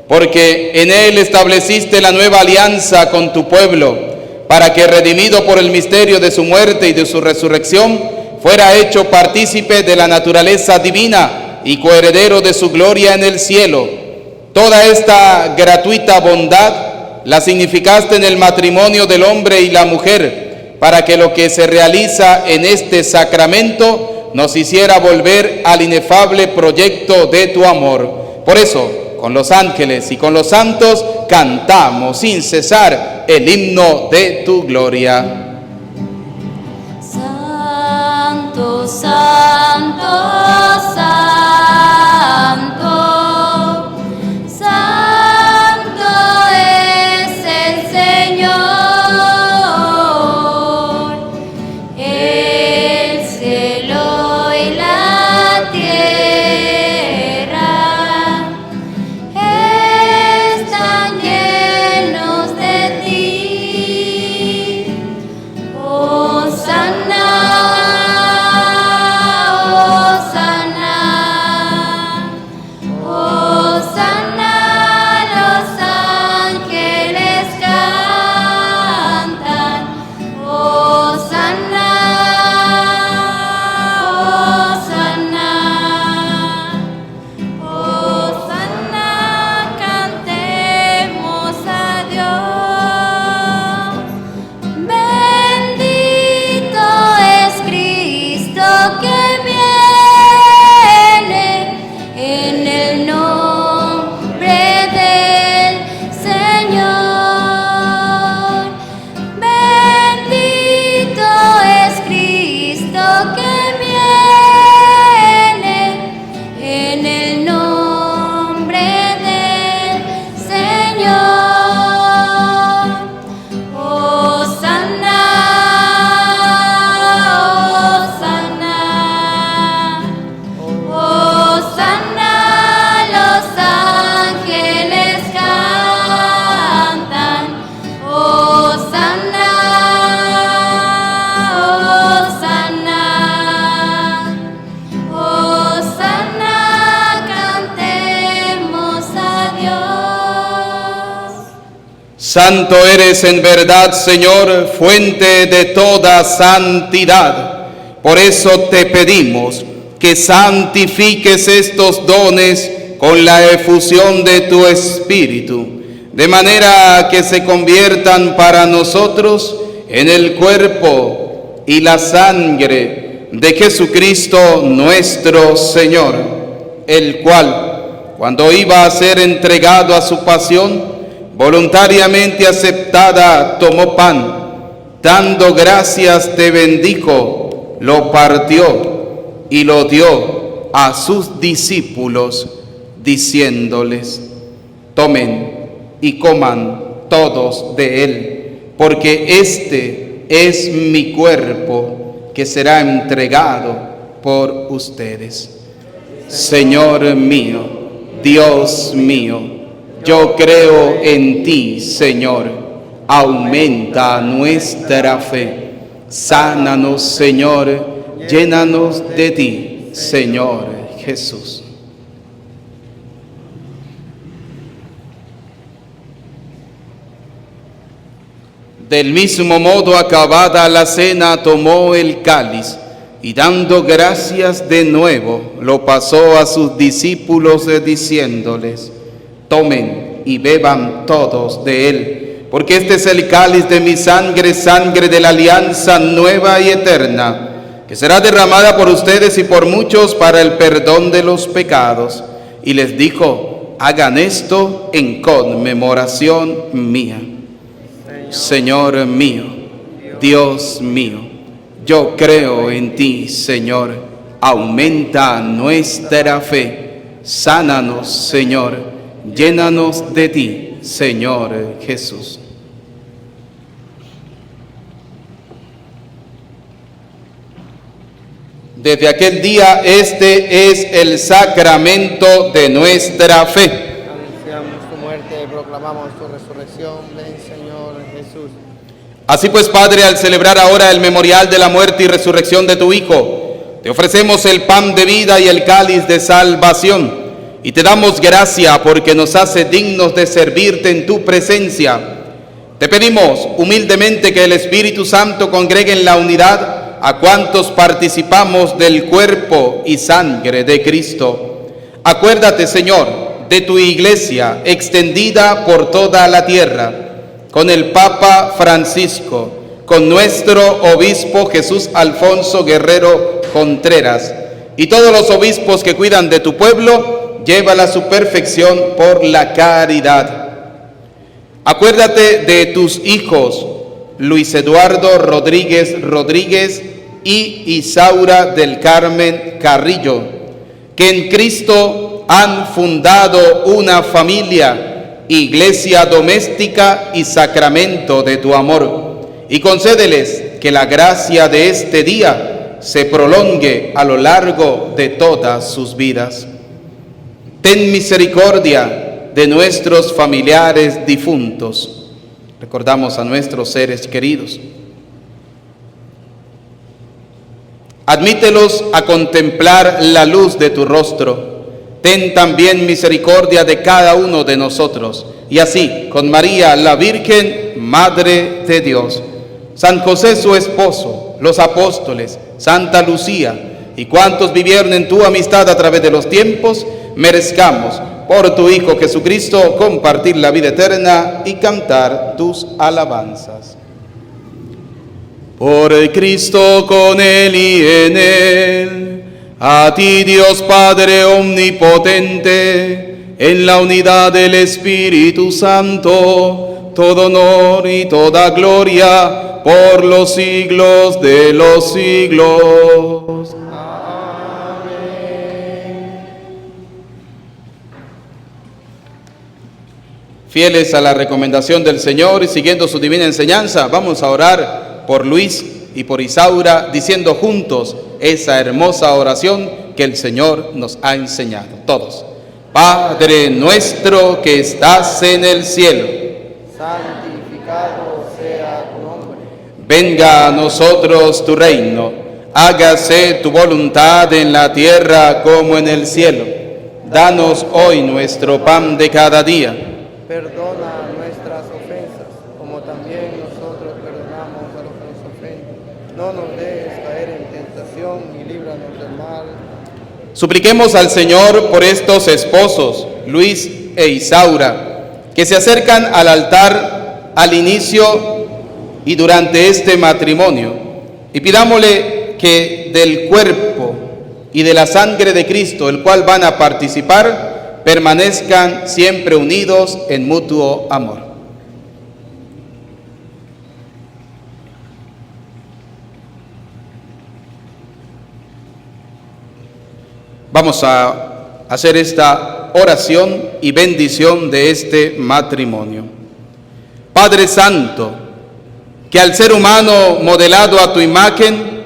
porque en Él estableciste la nueva alianza con tu pueblo, para que, redimido por el misterio de su muerte y de su resurrección, fuera hecho partícipe de la naturaleza divina y coheredero de su gloria en el cielo. Toda esta gratuita bondad la significaste en el matrimonio del hombre y la mujer, para que lo que se realiza en este sacramento nos hiciera volver al inefable proyecto de tu amor. Por eso, con los ángeles y con los santos, cantamos sin cesar el himno de tu gloria. Santo, santo, santo. Santo es el Señor, el cielo y la tierra están llenos de ti. Hosanna, Hosanna. Santo eres en verdad, Señor, fuente de toda santidad. Por eso te pedimos que santifiques estos dones con la efusión de tu Espíritu, de manera que se conviertan para nosotros en el cuerpo y la sangre de Jesucristo nuestro Señor, el cual, cuando iba a ser entregado a su pasión, voluntariamente aceptada, tomó pan, dando gracias te bendijo, lo partió y lo dio a sus discípulos, diciéndoles: tomen y coman todos de él, porque este es mi cuerpo que será entregado por ustedes. Señor mío, Dios mío, yo creo en ti, Señor. Aumenta nuestra fe. Sánanos, Señor. Llénanos de ti, Señor Jesús. Del mismo modo, acabada la cena, tomó el cáliz y dando gracias de nuevo, lo pasó a sus discípulos diciéndoles: tomen y beban todos de él, porque este es el cáliz de mi sangre, sangre de la alianza nueva y eterna, que será derramada por ustedes y por muchos para el perdón de los pecados. Y les dijo: hagan esto en conmemoración mía. Señor mío, Dios mío, yo creo en ti, Señor. Aumenta nuestra fe. Sánanos, Señor. Llénanos de ti, Señor Jesús. Desde aquel día, este es el sacramento de nuestra fe. Anunciamos tu muerte, proclamamos tu resurrección. Ven, Señor Jesús. Así pues, Padre, al celebrar ahora el memorial de la muerte y resurrección de tu Hijo, te ofrecemos el pan de vida y el cáliz de salvación. Y te damos gracia porque nos hace dignos de servirte en tu presencia. Te pedimos humildemente que el Espíritu Santo congregue en la unidad a cuantos participamos del cuerpo y sangre de Cristo. Acuérdate, Señor, de tu iglesia extendida por toda la tierra, con el Papa Francisco, con nuestro obispo Jesús Alfonso Guerrero Contreras, y todos los obispos que cuidan de tu pueblo. Llévala a su perfección por la caridad. Acuérdate de tus hijos, Luis Eduardo Rodríguez Rodríguez y Isaura del Carmen Carrillo, que en Cristo han fundado una familia, iglesia doméstica y sacramento de tu amor. Y concédeles que la gracia de este día se prolongue a lo largo de todas sus vidas. Ten misericordia de nuestros familiares difuntos. Recordamos a nuestros seres queridos. Admítelos a contemplar la luz de tu rostro. Ten también misericordia de cada uno de nosotros. Y así, con María, la Virgen, Madre de Dios, San José, su esposo, los apóstoles, Santa Lucía, y cuantos vivieron en tu amistad a través de los tiempos, merezcamos por tu Hijo Jesucristo compartir la vida eterna y cantar tus alabanzas. Por el Cristo, con Él y en Él, a ti Dios Padre omnipotente, en la unidad del Espíritu Santo, todo honor y toda gloria por los siglos de los siglos. Fieles a la recomendación del Señor y siguiendo su divina enseñanza, vamos a orar por Luis y por Isaura, diciendo juntos esa hermosa oración que el Señor nos ha enseñado. Todos. Padre nuestro que estás en el cielo, santificado sea tu nombre. Venga a nosotros tu reino. Hágase tu voluntad en la tierra como en el cielo. Danos hoy nuestro pan de cada día. Perdona nuestras ofensas, no nos dejes caer en tentación y líbranos del mal. Supliquemos al Señor por estos esposos, Luis e Isaura, que se acercan al altar al inicio y durante este matrimonio, y pidámosle que del cuerpo y de la sangre de Cristo, el cual van a participar, permanezcan siempre unidos en mutuo amor. Vamos a hacer esta oración y bendición de este matrimonio. Padre Santo, que al ser humano modelado a tu imagen,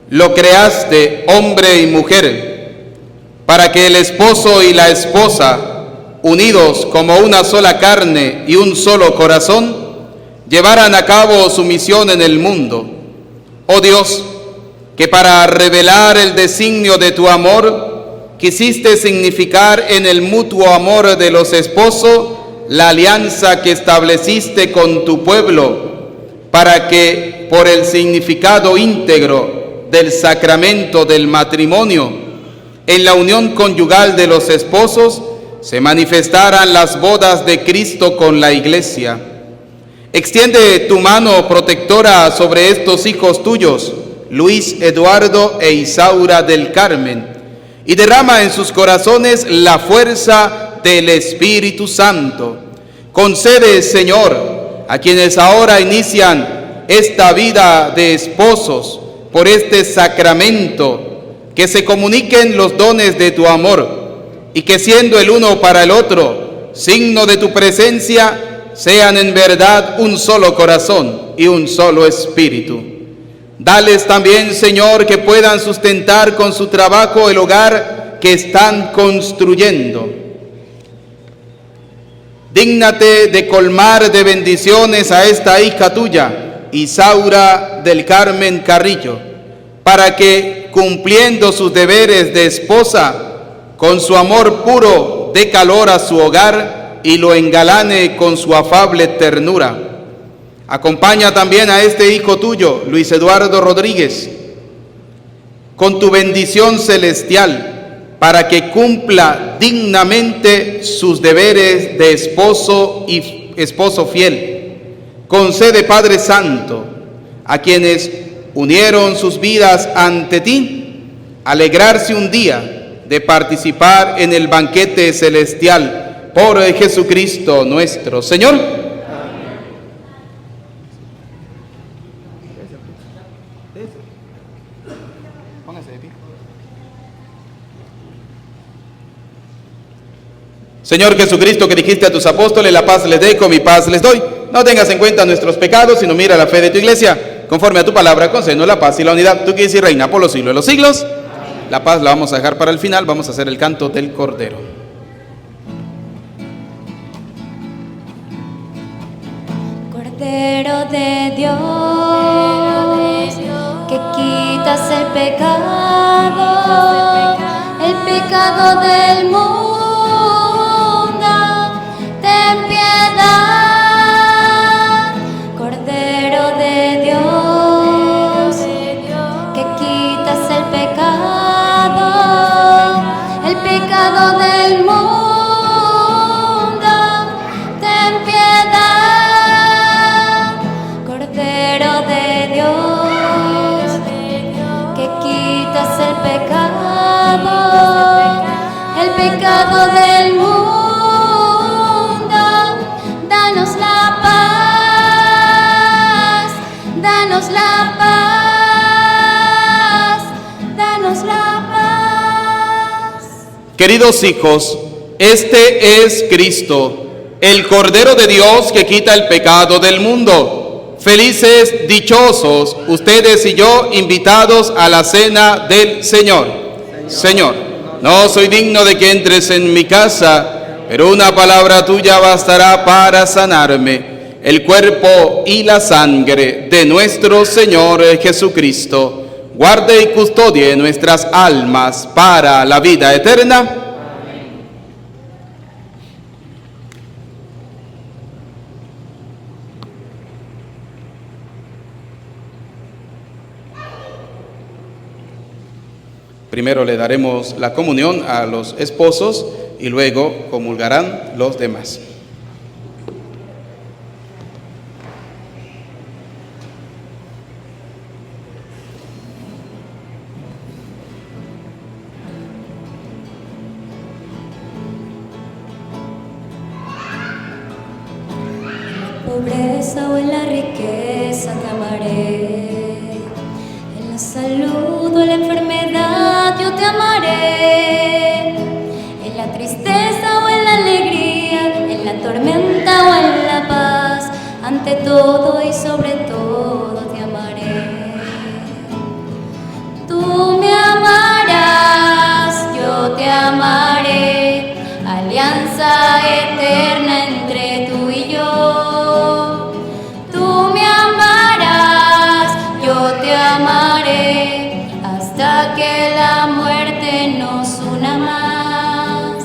lo creaste hombre y mujer, para que el esposo y la esposa, unidos como una sola carne y un solo corazón, llevaran a cabo su misión en el mundo. Oh Dios, que para revelar el designio de tu amor, quisiste significar en el mutuo amor de los esposos la alianza que estableciste con tu pueblo, para que por el significado íntegro del sacramento del matrimonio, en la unión conyugal de los esposos, se manifestaran las bodas de Cristo con la Iglesia. Extiende tu mano protectora sobre estos hijos tuyos, Luis Eduardo e Isaura del Carmen, y derrama en sus corazones la fuerza del Espíritu Santo. Concede, Señor, a quienes ahora inician esta vida de esposos por este sacramento, que se comuniquen los dones de tu amor, y que siendo el uno para el otro signo de tu presencia, sean en verdad un solo corazón y un solo espíritu. Dales también, Señor, que puedan sustentar con su trabajo el hogar que están construyendo. Dígnate de colmar de bendiciones a esta hija tuya, Isaura del Carmen Carrillo, para que, cumpliendo sus deberes de esposa, con su amor puro dé calor a su hogar y lo engalane con su afable ternura. Acompaña también a este hijo tuyo, Luis Eduardo Rodríguez, con tu bendición celestial, para que cumpla dignamente sus deberes de esposo y esposo fiel. Concede, Padre Santo, a quienes unieron sus vidas ante ti, alegrarse un día de participar en el banquete celestial por Jesucristo nuestro Señor. Señor Jesucristo, que dijiste a tus apóstoles, la paz les dejo, mi paz les doy. No tengas en cuenta nuestros pecados, sino mira la fe de tu iglesia. Conforme a tu palabra, concédenos la paz y la unidad. Tú que eres y reina por los siglos de los siglos. La paz la vamos a dejar para el final. Vamos a hacer el canto del Cordero. Cordero de Dios, que quitas el pecado del mundo. Ten piedad, Cordero de Dios, que quitas el pecado del mundo. Ten piedad, Cordero de Dios, que quitas el pecado del mundo. Danos la paz. Queridos hijos, este es Cristo, el Cordero de Dios que quita el pecado del mundo. Felices, dichosos, ustedes y yo, invitados a la cena del Señor. Señor, no soy digno de que entres en mi casa, pero una palabra tuya bastará para sanarme. El cuerpo y la sangre de nuestro Señor Jesucristo guarde y custodie nuestras almas para la vida eterna. Primero le daremos la comunión a los esposos y luego comulgarán los demás. Pobreza o en la riqueza te amaré, en la salud o en la enfermedad yo te amaré, en la tristeza o en la alegría, en la tormenta o en la paz, ante todo y sobre todo te amaré. Tú me amarás, yo te amaré, alianza eterna entre tú y yo. Te amaré hasta que la muerte nos una más.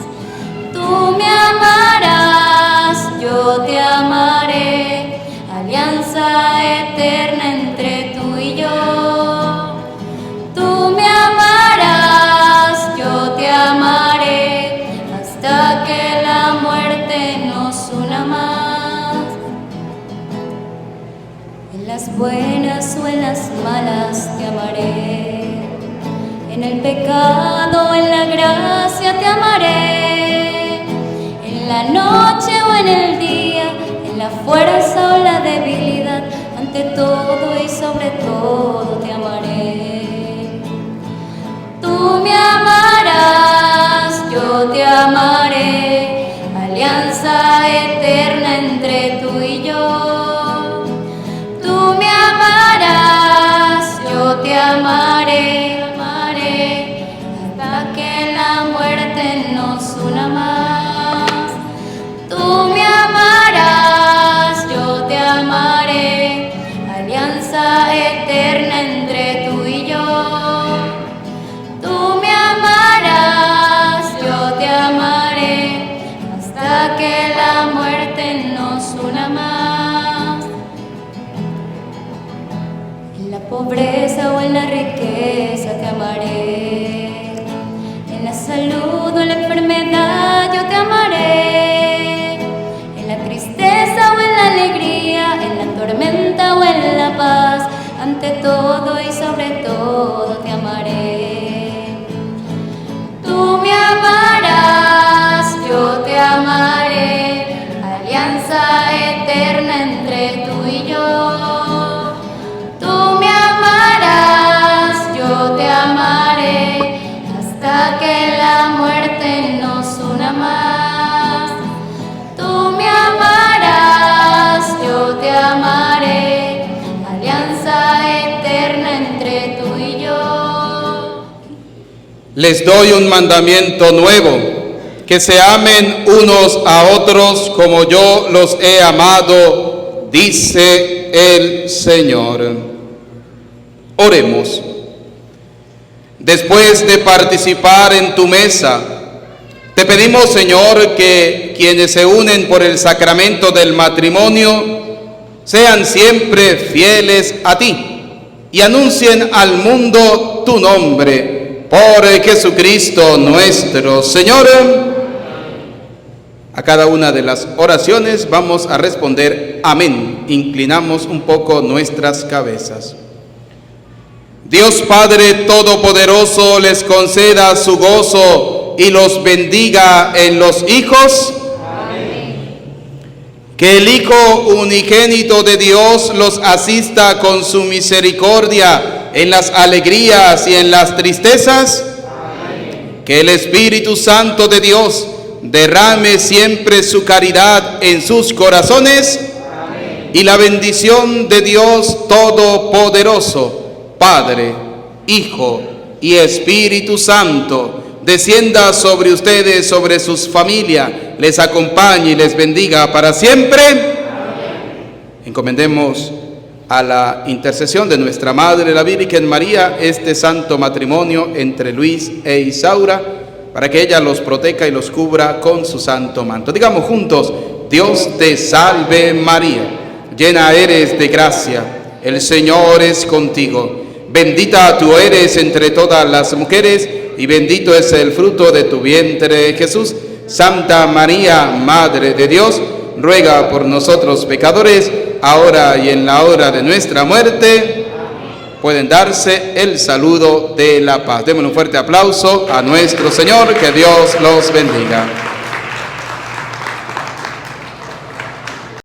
Tú me amarás, yo te amaré, alianza eterna entre tú y yo. Tú me amarás, yo te amaré, hasta que la muerte nos una más. En las buenas o en las malas te amaré, en el pecado o en la gracia te amaré, en la noche o en el día, en la fuerza o la debilidad, ante todo y sobre todo te amaré. Tú me amarás, yo te amaré, alianza eterna entre tú y yo. Tú me amarás, yo te amaré, amaré, hasta que la muerte nos una más. Tú me amarás, yo te amaré, alianza eterna entre tú y yo. Tú me amarás, yo te amaré, hasta que la muerte nos una más. En la pobreza o en la riqueza te amaré, en la salud o en la enfermedad yo te amaré, en la tristeza o en la alegría, en la tormenta o en la paz, ante todo y sobre todo te amaré. Tú me amarás, yo te amaré, alianza eterna entre tú y yo. Tú me amarás, yo te amaré, hasta que la muerte nos una más. Tú me amarás, yo te amaré, alianza eterna entre tú y yo. Les doy un mandamiento nuevo, que se amen unos a otros como yo los he amado, dice el Señor. Oremos. Después de participar en tu mesa, te pedimos, Señor, que quienes se unen por el sacramento del matrimonio sean siempre fieles a ti y anuncien al mundo tu nombre, por Jesucristo nuestro Señor. A cada una de las oraciones vamos a responder amén. Inclinamos un poco nuestras cabezas. Dios Padre Todopoderoso les conceda su gozo y los bendiga en los hijos. Amén. Que el Hijo unigénito de Dios los asista con su misericordia en las alegrías y en las tristezas. Amén. Que el Espíritu Santo de Dios derrame siempre su caridad en sus corazones. Amén. Y la bendición de Dios Todopoderoso, Padre, Hijo y Espíritu Santo, descienda sobre ustedes, sobre sus familias, les acompañe y les bendiga para siempre. Amén. Encomendemos a la intercesión de nuestra Madre, la Virgen María, este santo matrimonio entre Luis e Isaura, para que ella los proteja y los cubra con su santo manto. Digamos juntos: Dios te salve María, llena eres de gracia, el Señor es contigo. Bendita tú eres entre todas las mujeres, y bendito es el fruto de tu vientre, Jesús. Santa María, Madre de Dios, ruega por nosotros pecadores, ahora y en la hora de nuestra muerte. Pueden darse el saludo de la paz. Démosle un fuerte aplauso a nuestro Señor, que Dios los bendiga.